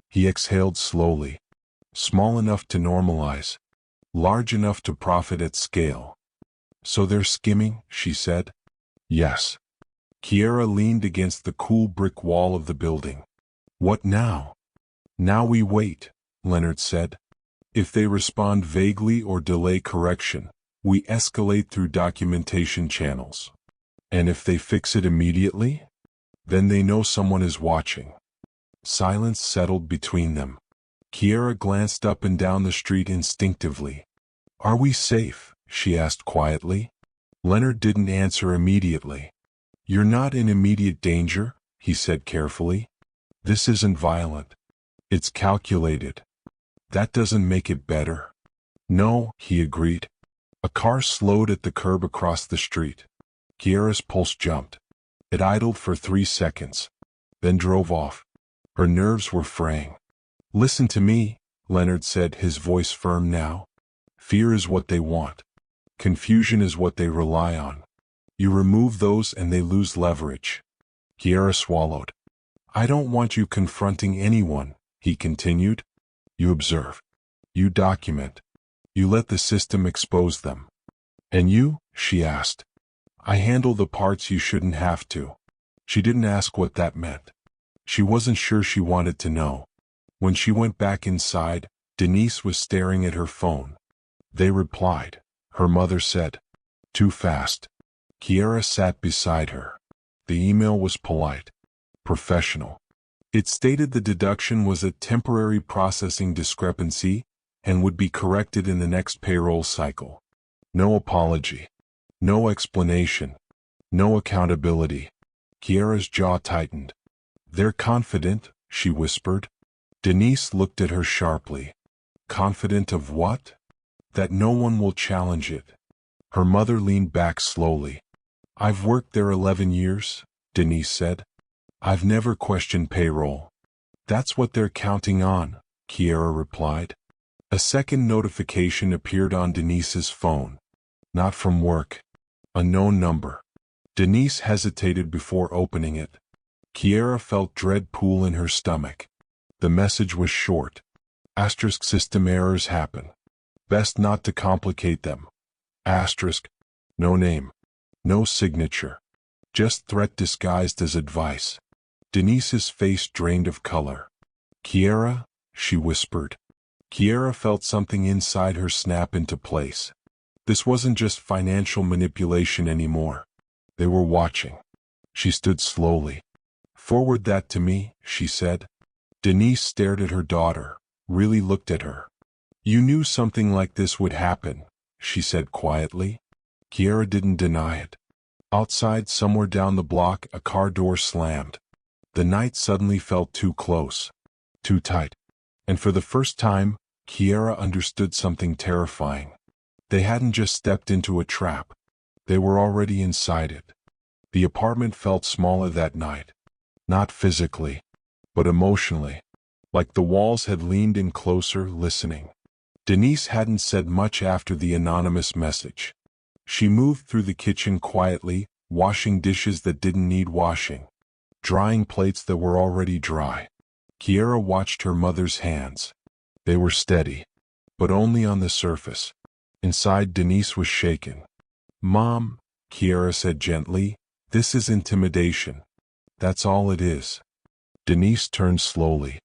He exhaled slowly. "Small enough to normalize. Large enough to profit at scale." "So they're skimming," she said. "Yes." Kiara leaned against the cool brick wall of the building. "What now?" "Now we wait," Leonard said. "If they respond vaguely or delay correction, we escalate through documentation channels. And if they fix it immediately, then they know someone is watching." Silence settled between them. Kiara glanced up and down the street instinctively. "Are we safe?" she asked quietly. Leonard didn't answer immediately. "You're not in immediate danger," he said carefully. "This isn't violent. It's calculated. That doesn't make it better." "No," he agreed. A car slowed at the curb across the street. Kiara's pulse jumped. It idled for 3 seconds, then drove off. Her nerves were fraying. "Listen to me," Leonard said, his voice firm now. "Fear is what they want. Confusion is what they rely on. You remove those and they lose leverage." Kiara swallowed. "I don't want you confronting anyone," he continued. "You observe. You document. You let the system expose them." "And you?" she asked. "I handle the parts you shouldn't have to." She didn't ask what that meant. She wasn't sure she wanted to know. When she went back inside, Denise was staring at her phone. "They replied," her mother said. "Too fast." Kiara sat beside her. The email was polite. Professional. It stated the deduction was a temporary processing discrepancy and would be corrected in the next payroll cycle. No apology. No explanation. No accountability. Kiara's jaw tightened. "They're confident," she whispered. Denise looked at her sharply. "Confident of what?" "That no one will challenge it." Her mother leaned back slowly. "I've worked there 11 years, Denise said. "I've never questioned payroll." "That's what they're counting on," Kiara replied. A second notification appeared on Denise's phone. Not from work. A known number. Denise hesitated before opening it. Kiara felt dread pool in her stomach. The message was short. Asterisk system errors happen. Best not to complicate them. Asterisk. No name. No signature. Just threat disguised as advice. Denise's face drained of color. "Kiara," she whispered. Kiera felt something inside her snap into place. This wasn't just financial manipulation anymore. They were watching. She stood slowly. "Forward that to me," she said. Denise stared at her daughter, really looked at her. "You knew something like this would happen," she said quietly. Kiera didn't deny it. Outside, somewhere down the block, a car door slammed. The night suddenly felt too close, too tight. And for the first time, Kiera understood something terrifying. They hadn't just stepped into a trap. They were already inside it. The apartment felt smaller that night. Not physically, but emotionally. Like the walls had leaned in closer, listening. Denise hadn't said much after the anonymous message. She moved through the kitchen quietly, washing dishes that didn't need washing, drying plates that were already dry. Kiera watched her mother's hands. They were steady, but only on the surface. Inside, Denise was shaken. "Mom," Kiera said gently, "this is intimidation. That's all it is." Denise turned slowly.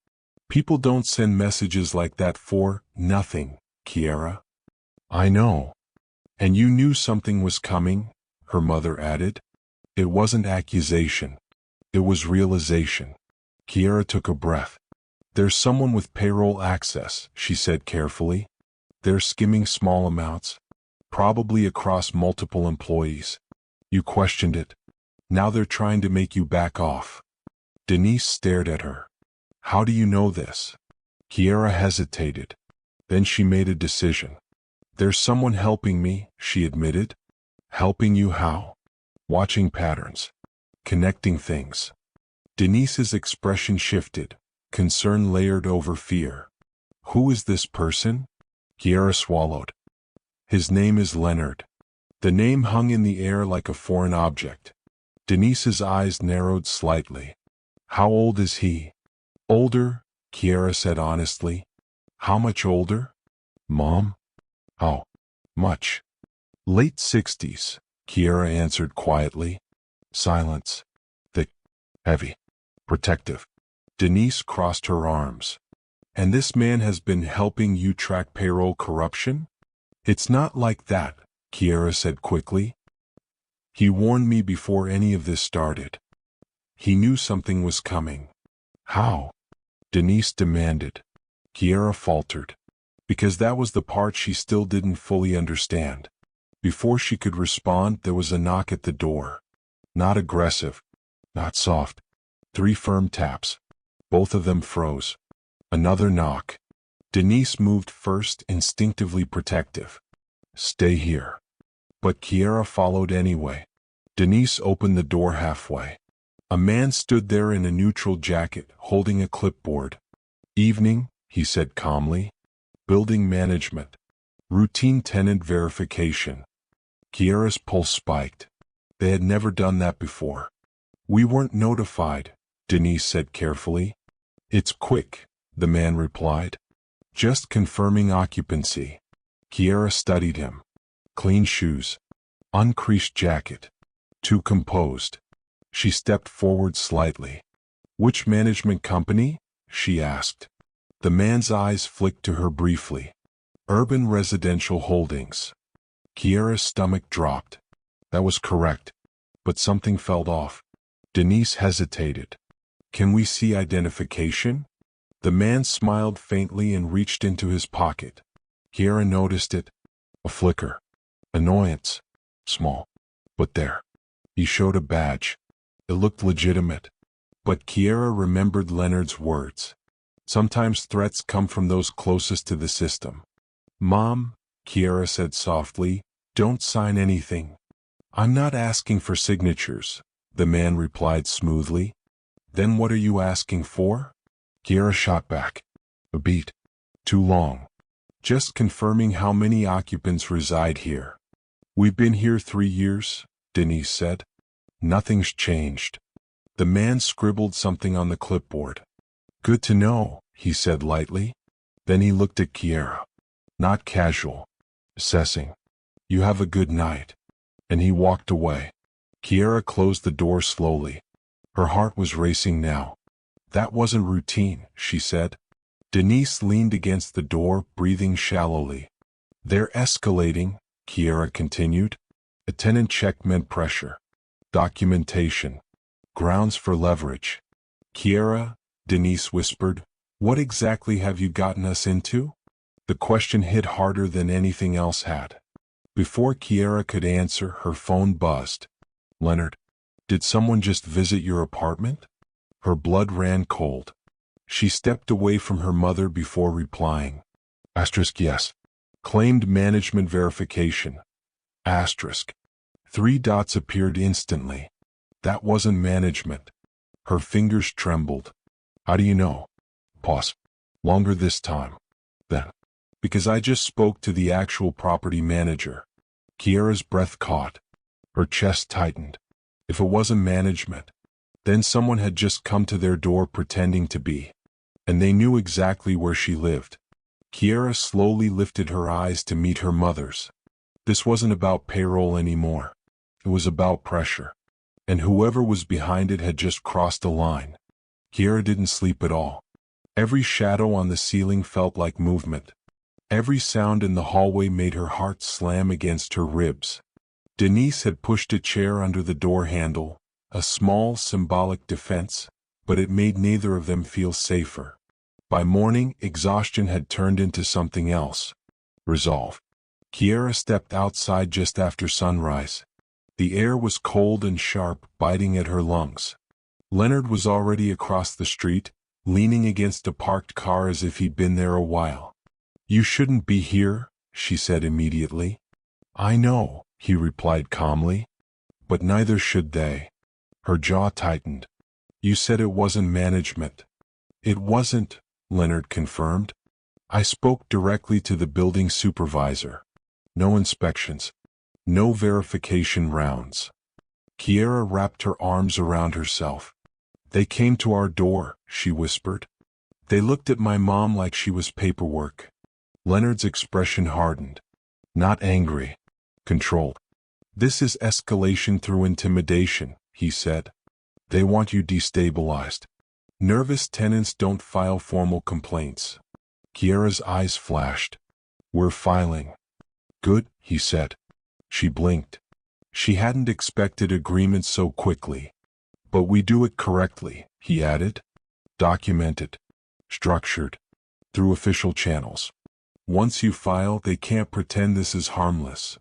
"People don't send messages like that for nothing, Kiera." "I know." "And you knew something was coming," her mother added. It wasn't accusation. It was realization. Kiera took a breath. "There's someone with payroll access," she said carefully. "They're skimming small amounts, probably across multiple employees. You questioned it. Now they're trying to make you back off." Denise stared at her. "How do you know this?" Kiera hesitated. Then she made a decision. "There's someone helping me," she admitted. "Helping you how?" "Watching patterns. Connecting things." Denise's expression shifted, concern layered over fear. "Who is this person?" Kiera swallowed. "His name is Leonard." The name hung in the air like a foreign object. Denise's eyes narrowed slightly. "How old is he?" "Older," Kiera said honestly. "How much older?" "Mom?" "How much?" "Late 60s, Kiera answered quietly. Silence. Thick, heavy, protective. Denise crossed her arms. "And this man has been helping you track payroll corruption?" "It's not like that," Kiera said quickly. "He warned me before any of this started. He knew something was coming." "How?" Denise demanded. Kiera faltered. Because that was the part she still didn't fully understand. Before she could respond, there was a knock at the door. Not aggressive, not soft. 3 firm taps. Both of them froze. Another knock. Denise moved first, instinctively protective. "Stay here." But Kiera followed anyway. Denise opened the door halfway. A man stood there in a neutral jacket, holding a clipboard. "Evening," he said calmly. "Building management. Routine tenant verification." Kiera's pulse spiked. They had never done that before. "We weren't notified," Denise said carefully. "It's quick," the man replied. "Just confirming occupancy." Kiera studied him. Clean shoes. Uncreased jacket. Too composed. She stepped forward slightly. "Which management company?" she asked. The man's eyes flicked to her briefly. "Urban Residential Holdings." Kiera's stomach dropped. That was correct. But something felt off. Denise hesitated. "Can we see identification?" The man smiled faintly and reached into his pocket. Kiera noticed it. A flicker. Annoyance. Small. But there. He showed a badge. It looked legitimate. But Kiera remembered Leonard's words. Sometimes threats come from those closest to the system. "Mom," Kiera said softly, "don't sign anything." "I'm not asking for signatures," the man replied smoothly. "Then what are you asking for?" Kiera shot back. A beat. Too long. "Just confirming how many occupants reside here." "We've been here 3 years," Denise said. "Nothing's changed." The man scribbled something on the clipboard. "Good to know," he said lightly. Then he looked at Kiera. Not casual. Assessing. "You have a good night." And he walked away. Kiera closed the door slowly. Her heart was racing now. "That wasn't routine," she said. Denise leaned against the door, breathing shallowly. They're escalating, Kiera continued. A tenant check meant pressure. Documentation. Grounds for leverage. Kiera, Denise whispered, what exactly have you gotten us into? The question hit harder than anything else had. Before Kiera could answer, her phone buzzed. Leonard, did someone just visit your apartment? Her blood ran cold. She stepped away from her mother before replying. Asterisk yes. Claimed management verification. Asterisk. 3 dots appeared instantly. That wasn't management. Her fingers trembled. How do you know? Pause. Longer this time. Then. Because I just spoke to the actual property manager. Kiera's breath caught. Her chest tightened. If it wasn't management, then someone had just come to their door pretending to be. And they knew exactly where she lived. Kiera slowly lifted her eyes to meet her mother's. This wasn't about payroll anymore. It was about pressure. And whoever was behind it had just crossed a line. Kiera didn't sleep at all. Every shadow on the ceiling felt like movement. Every sound in the hallway made her heart slam against her ribs. Denise had pushed a chair under the door handle, a small symbolic defense, but it made neither of them feel safer. By morning, exhaustion had turned into something else. Resolve. Kiera stepped outside just after sunrise. The air was cold and sharp, biting at her lungs. Leonard was already across the street, leaning against a parked car as if he'd been there a while. You shouldn't be here, she said immediately. I know, he replied calmly. But neither should they. Her jaw tightened. You said it wasn't management. It wasn't, Leonard confirmed. I spoke directly to the building supervisor. No inspections. No verification rounds. Kiera wrapped her arms around herself. They came to our door, she whispered. They looked at my mom like she was paperwork. Leonard's expression hardened. Not angry. Controlled. This is escalation through intimidation, he said. They want you destabilized. Nervous tenants don't file formal complaints. Kiera's eyes flashed. We're filing. Good, he said. She blinked. She hadn't expected agreement so quickly. But we do it correctly, he added. Documented. Structured. Through official channels. Once you file, they can't pretend this is harmless.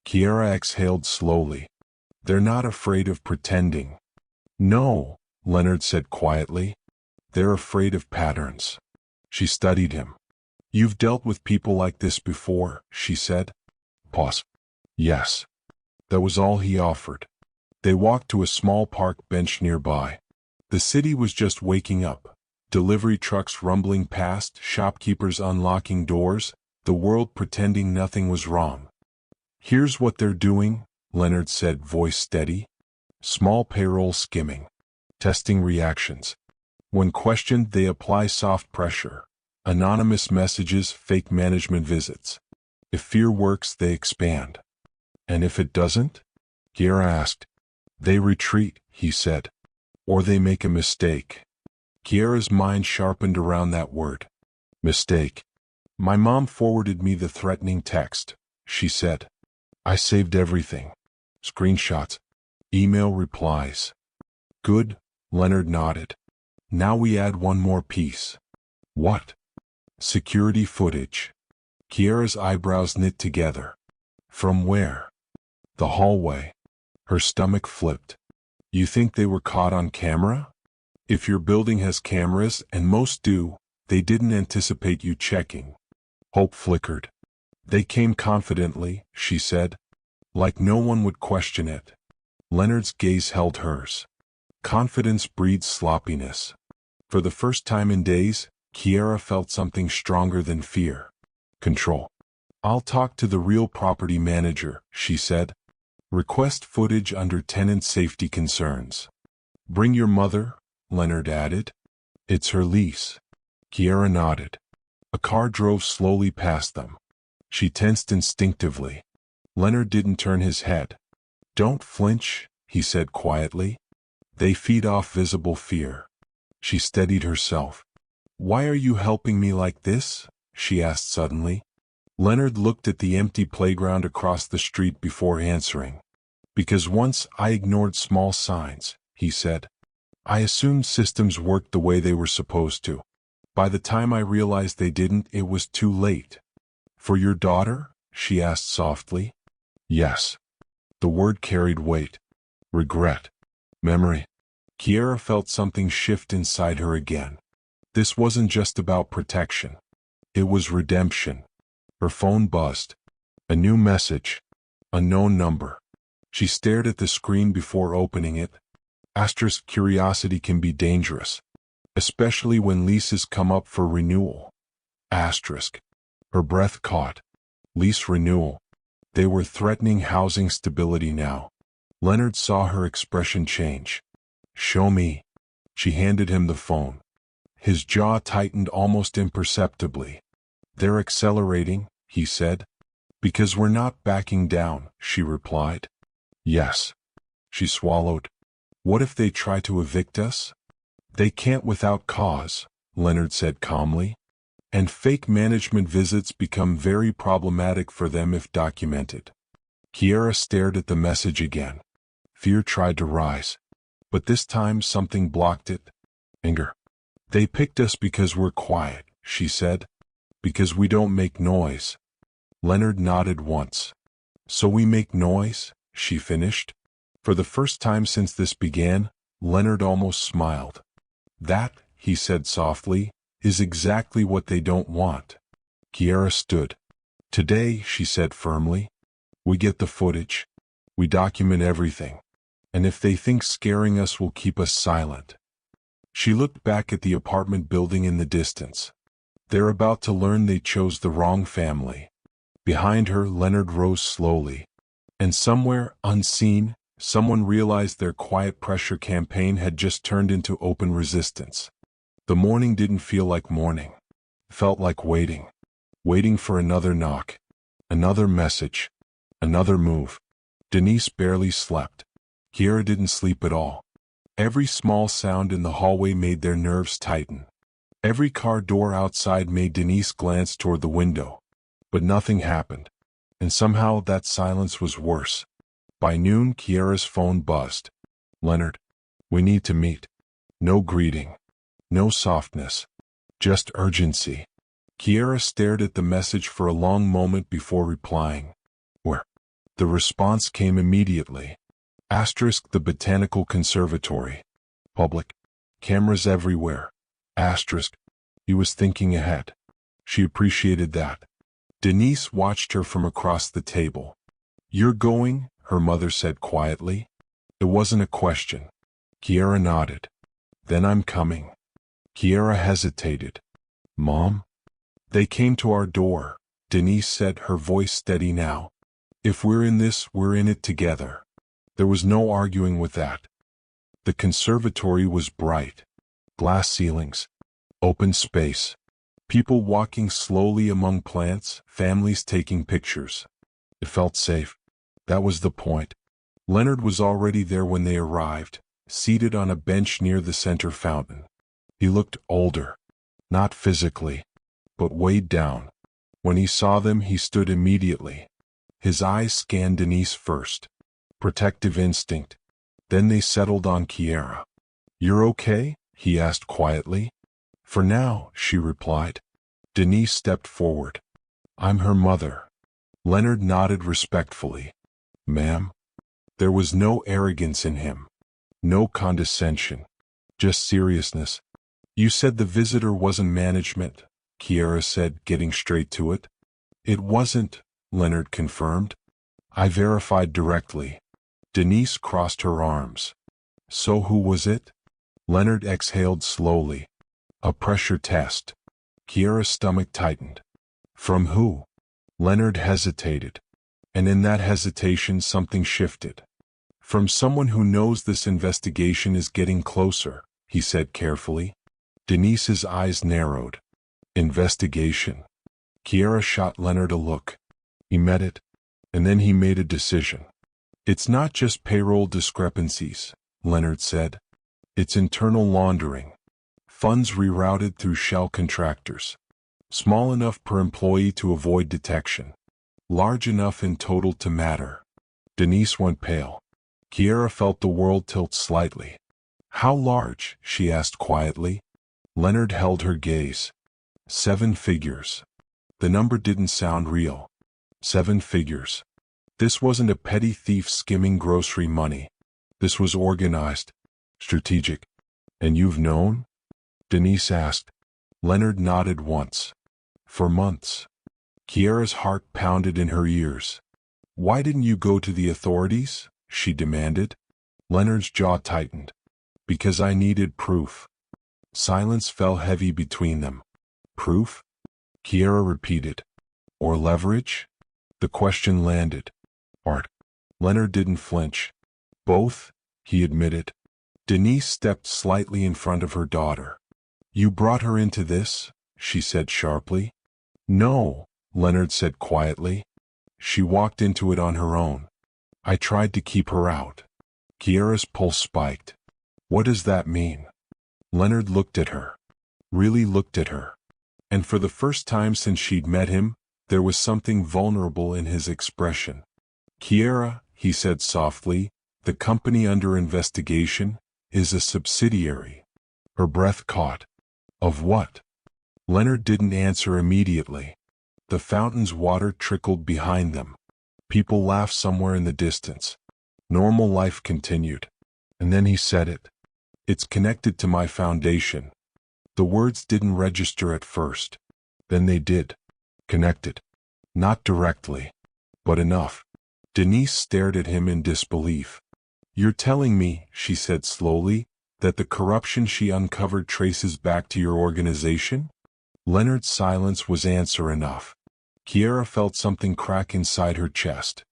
Kiera exhaled slowly. They're not afraid of pretending. No, Leonard said quietly. They're afraid of patterns. She studied him. You've dealt with people like this before, she said. Pause. Yes. That was all he offered. They walked to a small park bench nearby. The city was just waking up. Delivery trucks rumbling past, shopkeepers unlocking doors, the world pretending nothing was wrong. Here's what they're doing, Leonard said, voice steady. Small payroll skimming. Testing reactions. When questioned, they apply soft pressure. Anonymous messages, fake management visits. If fear works, they expand. And if it doesn't? Kiera asked. They retreat, he said. Or they make a mistake. Kiera's mind sharpened around that word. Mistake. My mom forwarded me the threatening text, she said. I saved everything. Screenshots. Email replies. Good, Leonard nodded. Now we add one more piece. What? Security footage. Kiera's eyebrows knit together. From where? The hallway. Her stomach flipped. You think they were caught on camera? If your building has cameras, and most do, they didn't anticipate you checking. Hope flickered. They came confidently, she said. Like no one would question it. Leonard's gaze held hers. Confidence breeds sloppiness. For the first time in days, Kiera felt something stronger than fear. Control. I'll talk to the real property manager, she said. Request footage under tenant safety concerns. Bring your mother, Leonard added. It's her lease. Kiera nodded. A car drove slowly past them. She tensed instinctively. Leonard didn't turn his head. Don't flinch, he said quietly. They feed off visible fear. She steadied herself. Why are you helping me like this? She asked suddenly. Leonard looked at the empty playground across the street before answering. Because once I ignored small signs, he said. I assumed systems worked the way they were supposed to. By the time I realized they didn't, it was too late. For your daughter? She asked softly. Yes. The word carried weight. Regret. Memory. Kiera felt something shift inside her again. This wasn't just about protection. It was redemption. Her phone buzzed. A new message. Unknown number. She stared at the screen before opening it. Asterisk curiosity can be dangerous, especially when leases come up for renewal. Asterisk. Her breath caught. Lease renewal. They were threatening housing stability now. Leonard saw her expression change. Show me. She handed him the phone. His jaw tightened almost imperceptibly. They're accelerating, he said. Because we're not backing down, she replied. Yes. She swallowed. What if they try to evict us? They can't without cause, Leonard said calmly. And fake management visits become very problematic for them if documented. Kiera stared at the message again. Fear tried to rise. But this time something blocked it. Anger. They picked us because we're quiet, she said. Because we don't make noise. Leonard nodded once. So we make noise, she finished. For the first time since this began, Leonard almost smiled. That, he said softly, is exactly what they don't want. Kiera stood. Today, she said firmly, we get the footage. We document everything. And if they think scaring us will keep us silent. She looked back at the apartment building in the distance. They're about to learn they chose the wrong family. Behind her, Leonard rose slowly. And somewhere, unseen, someone realized their quiet pressure campaign had just turned into open resistance. The morning didn't feel like morning. It felt like waiting. Waiting for another knock. Another message. Another move. Denise barely slept. Kiera didn't sleep at all. Every small sound in the hallway made their nerves tighten. Every car door outside made Denise glance toward the window. But nothing happened. And somehow that silence was worse. By noon, Kiera's phone buzzed. Leonard, we need to meet. No greeting. No softness. Just urgency. Kiera stared at the message for a long moment before replying. Where? The response came immediately. Asterisk the Botanical Conservatory. Public. Cameras everywhere. Asterisk. He was thinking ahead. She appreciated that. Denise watched her from across the table. You're going? Her mother said quietly. It wasn't a question. Kiera nodded. Then I'm coming. Kiera hesitated. Mom? They came to our door, Denise said, her voice steady now. If we're in this, we're in it together. There was no arguing with that. The conservatory was bright. Glass ceilings. Open space. People walking slowly among plants, families taking pictures. It felt safe. That was the point. Leonard was already there when they arrived, seated on a bench near the center fountain. He looked older. Not physically, but weighed down. When he saw them, he stood immediately. His eyes scanned Denise first. Protective instinct. Then they settled on Kiera. You're okay? He asked quietly. For now, she replied. Denise stepped forward. I'm her mother. Leonard nodded respectfully. Ma'am? There was no arrogance in him. No condescension. Just seriousness. You said the visitor wasn't management, Kiera said, getting straight to it. It wasn't, Leonard confirmed. I verified directly. Denise crossed her arms. So who was it? Leonard exhaled slowly. A pressure test. Kiera's stomach tightened. From who? Leonard hesitated. And in that hesitation something shifted. From someone who knows this investigation is getting closer, he said carefully. Denise's eyes narrowed. Investigation. Kiera shot Leonard a look. He met it, and then he made a decision. It's not just payroll discrepancies, Leonard said. It's internal laundering. Funds rerouted through shell contractors. Small enough per employee to avoid detection. Large enough in total to matter. Denise went pale. Kiera felt the world tilt slightly. How large? She asked quietly. Leonard held her gaze. 7 figures. The number didn't sound real. 7 figures. This wasn't a petty thief skimming grocery money. This was organized. Strategic. And you've known? Denise asked. Leonard nodded once. For months. Kiera's heart pounded in her ears. Why didn't you go to the authorities? She demanded. Leonard's jaw tightened. Because I needed proof. Silence fell heavy between them. Proof? Kiera repeated. Or leverage? The question landed. Art. Leonard didn't flinch. Both, he admitted. Denise stepped slightly in front of her daughter. You brought her into this? She said sharply. No, Leonard said quietly. She walked into it on her own. I tried to keep her out. Kiera's pulse spiked. What does that mean? Leonard looked at her. Really looked at her. And for the first time since she'd met him, there was something vulnerable in his expression. Kiera, he said softly, the company under investigation is a subsidiary. Her breath caught. Of what? Leonard didn't answer immediately. The fountain's water trickled behind them. People laughed somewhere in the distance. Normal life continued. And then he said it. It's connected to my foundation. The words didn't register at first. Then they did. Connected. Not directly. But enough. Denise stared at him in disbelief. You're telling me, she said slowly, that the corruption she uncovered traces back to your organization? Leonard's silence was answer enough. Kiera felt something crack inside her chest.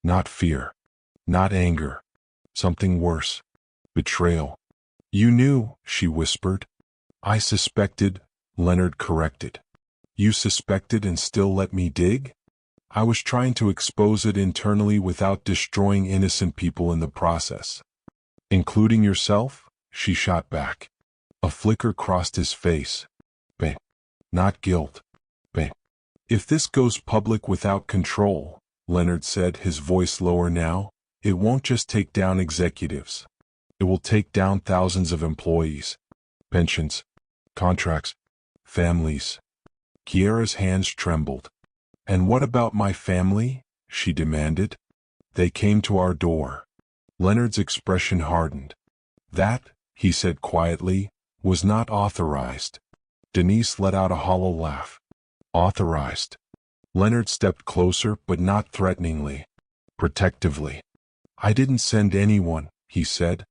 Not fear. Not anger. Something worse. Betrayal. You knew, she whispered. I suspected, Leonard corrected. You suspected and still let me dig? I was trying to expose it internally without destroying innocent people in the process. Including yourself? She shot back. A flicker crossed his face. Babe. Not guilt. Babe. If this goes public without control, Leonard said, his voice lower now, it won't just take down executives. It will take down thousands of employees. Pensions. Contracts. Families. Kiera's hands trembled. And what about my family? She demanded. They came to our door. Leonard's expression hardened. That, he said quietly, was not authorized. Denise let out a hollow laugh. Authorized. Leonard stepped closer, but not threateningly. Protectively. I didn't send anyone, he said.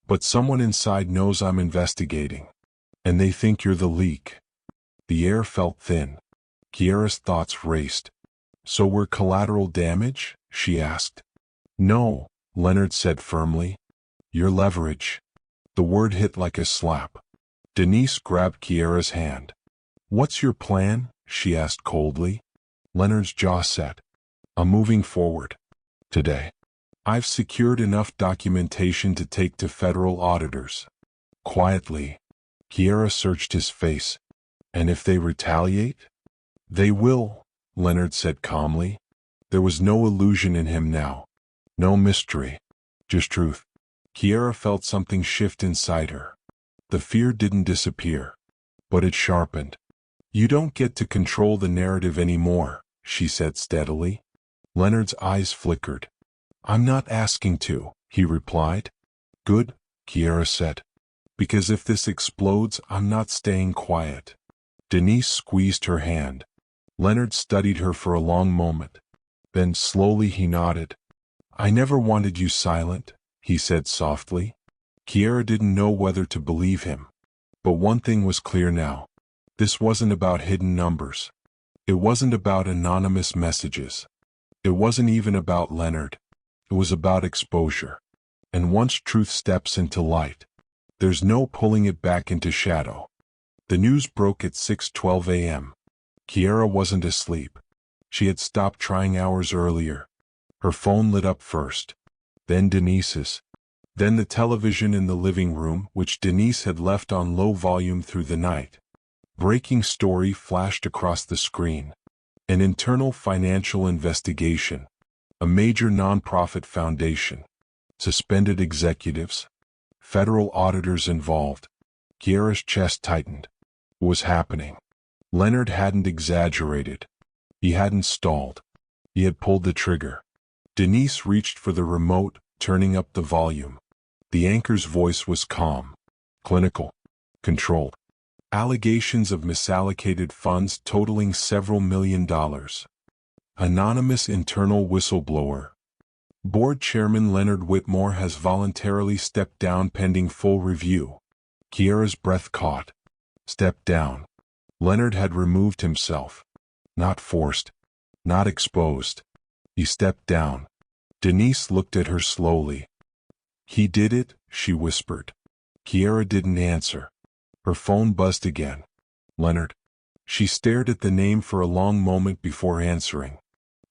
But someone inside knows I'm investigating. And they think you're the leak. The air felt thin. Kiera's thoughts raced. So we're collateral damage? She asked. No, Leonard said firmly. Your leverage. The word hit like a slap. Denise grabbed Kiera's hand. What's your plan? She asked coldly. Leonard's jaw set. I'm moving forward. Today. I've secured enough documentation to take to federal auditors. Quietly. Kiera searched his face. And if they retaliate? They will, Leonard said calmly. There was no illusion in him now. No mystery. Just truth. Kiera felt something shift inside her. The fear didn't disappear. But it sharpened. You don't get to control the narrative anymore, she said steadily. Leonard's eyes flickered. I'm not asking to, he replied. Good, Kiera said. Because if this explodes, I'm not staying quiet. Denise squeezed her hand. Leonard studied her for a long moment. Then slowly he nodded. I never wanted you silent, he said softly. Kiera didn't know whether to believe him. But one thing was clear now. This wasn't about hidden numbers. It wasn't about anonymous messages. It wasn't even about Leonard. It was about exposure. And once truth steps into light, there's no pulling it back into shadow. The news broke at 6:12 a.m. Kiera wasn't asleep. She had stopped trying hours earlier. Her phone lit up first. Then Denise's. Then the television in the living room, which Denise had left on low volume through the night. Breaking story flashed across the screen. An internal financial investigation. A major nonprofit foundation. Suspended executives. Federal auditors involved. Kiera's chest tightened. What was happening? Leonard hadn't exaggerated. He hadn't stalled. He had pulled the trigger. Denise reached for the remote, turning up the volume. The anchor's voice was calm, clinical, controlled. Allegations of misallocated funds totaling several $1 million. Anonymous internal whistleblower. Board Chairman Leonard Whitmore has voluntarily stepped down pending full review. Kiera's breath caught. Stepped down. Leonard had removed himself. Not forced. Not exposed. He stepped down. Denise looked at her slowly. He did it, she whispered. Kiera didn't answer. Her phone buzzed again. Leonard. She stared at the name for a long moment before answering.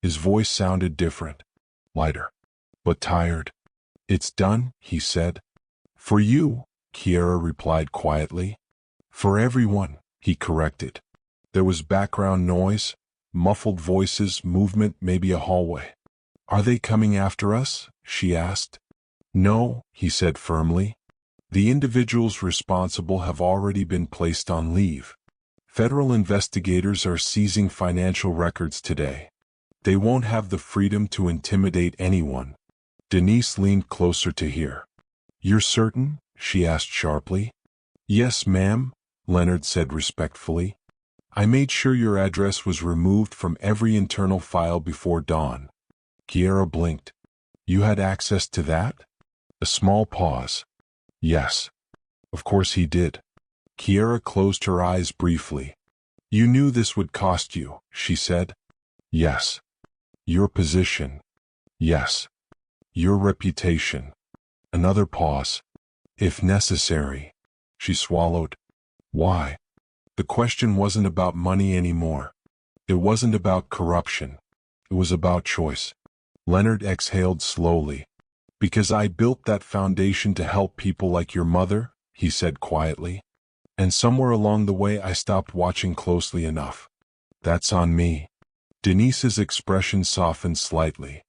His voice sounded different. Lighter. But tired. It's done, he said. For you, Kiera replied quietly. For everyone, he corrected. There was background noise, muffled voices, movement, maybe a hallway. Are they coming after us? She asked. No, he said firmly. The individuals responsible have already been placed on leave. Federal investigators are seizing financial records today. They won't have the freedom to intimidate anyone. Denise leaned closer to hear. You're certain? She asked sharply. Yes, ma'am, Leonard said respectfully. I made sure your address was removed from every internal file before dawn. Kiera blinked. You had access to that? A small pause. Yes. Of course he did. Kiera closed her eyes briefly. You knew this would cost you, she said. Yes. Your position. Yes. Your reputation. Another pause. If necessary. She swallowed. Why? The question wasn't about money anymore. It wasn't about corruption. It was about choice. Leonard exhaled slowly. Because I built that foundation to help people like your mother, he said quietly. And somewhere along the way I stopped watching closely enough. That's on me. Denise's expression softened slightly.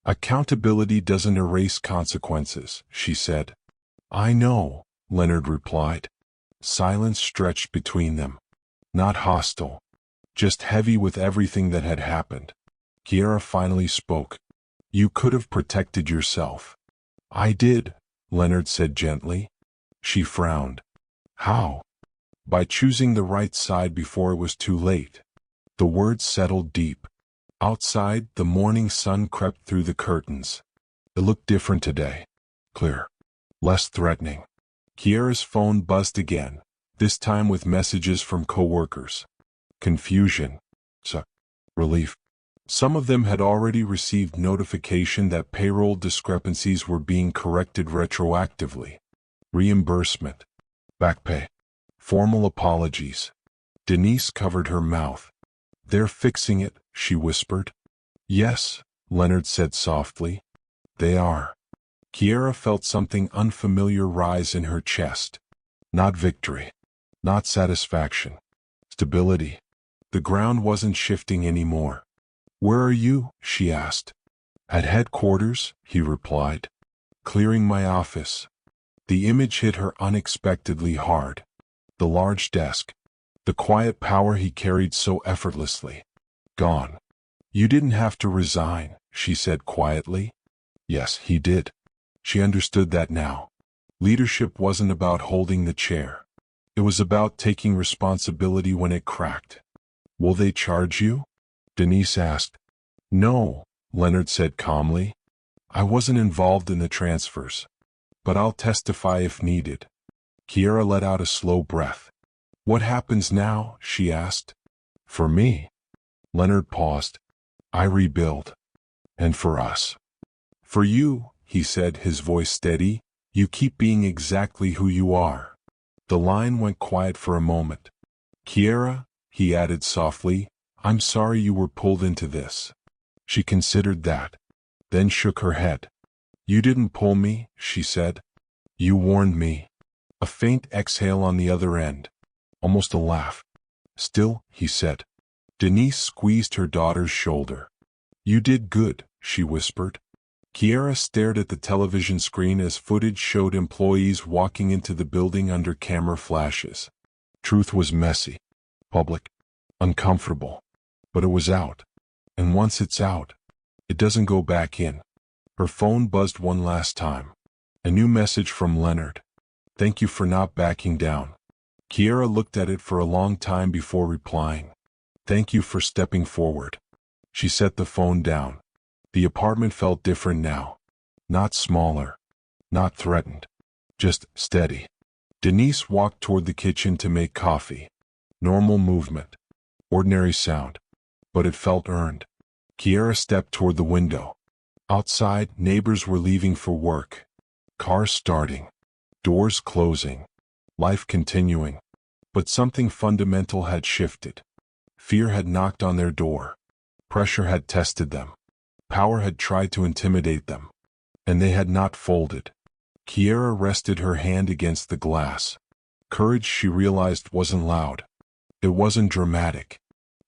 Accountability doesn't erase consequences, she said. I know, Leonard replied. Silence stretched between them. Not hostile. Just heavy with everything that had happened. Kiera finally spoke. You could have protected yourself. I did, Leonard said gently. She frowned. How? By choosing the right side before it was too late. The words settled deep. Outside, the morning sun crept through the curtains. It looked different today. Clear. Less threatening. Kiera's phone buzzed again, this time with messages from coworkers. Confusion. Relief. Some of them had already received notification that payroll discrepancies were being corrected retroactively. Reimbursement. Back pay. Formal apologies. Denise covered her mouth. They're fixing it, she whispered. Yes, Leonard said softly. They are. Kiera felt something unfamiliar rise in her chest. Not victory. Not satisfaction. Stability. The ground wasn't shifting anymore. Where are you? She asked. At headquarters, he replied. Clearing my office. The image hit her unexpectedly hard. The large desk. The quiet power he carried so effortlessly. Gone. You didn't have to resign, she said quietly. Yes, he did. She understood that now. Leadership wasn't about holding the chair. It was about taking responsibility when it cracked. Will they charge you? Denise asked. No, Leonard said calmly. I wasn't involved in the transfers. But I'll testify if needed. Kiera let out a slow breath. What happens now? She asked. For me. Leonard paused. I rebuild. And for us. For you, he said, his voice steady, you keep being exactly who you are. The line went quiet for a moment. Kiera, he added softly, I'm sorry you were pulled into this. She considered that, then shook her head. You didn't pull me, she said. You warned me. A faint exhale on the other end. Almost a laugh. Still, he said. Denise squeezed her daughter's shoulder. You did good, she whispered. Kiara stared at the television screen as footage showed employees walking into the building under camera flashes. Truth was messy, public, uncomfortable. But it was out. And once it's out, it doesn't go back in. Her phone buzzed one last time. A new message from Leonard. Thank you for not backing down. Kiara looked at it for a long time before replying. Thank you for stepping forward. She set the phone down. The apartment felt different now. Not smaller. Not threatened. Just steady. Denise walked toward the kitchen to make coffee. Normal movement. Ordinary sound. But it felt earned. Kiara stepped toward the window. Outside, neighbors were leaving for work. Cars starting. Doors closing. Life continuing. But something fundamental had shifted. Fear had knocked on their door. Pressure had tested them. Power had tried to intimidate them. And they had not folded. Kiara rested her hand against the glass. Courage, she realized, wasn't loud. It wasn't dramatic.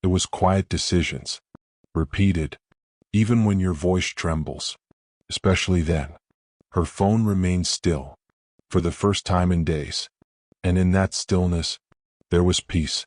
It was quiet decisions. Repeated. Even when your voice trembles. Especially then. Her phone remained still. For the first time in days. And in that stillness, there was peace.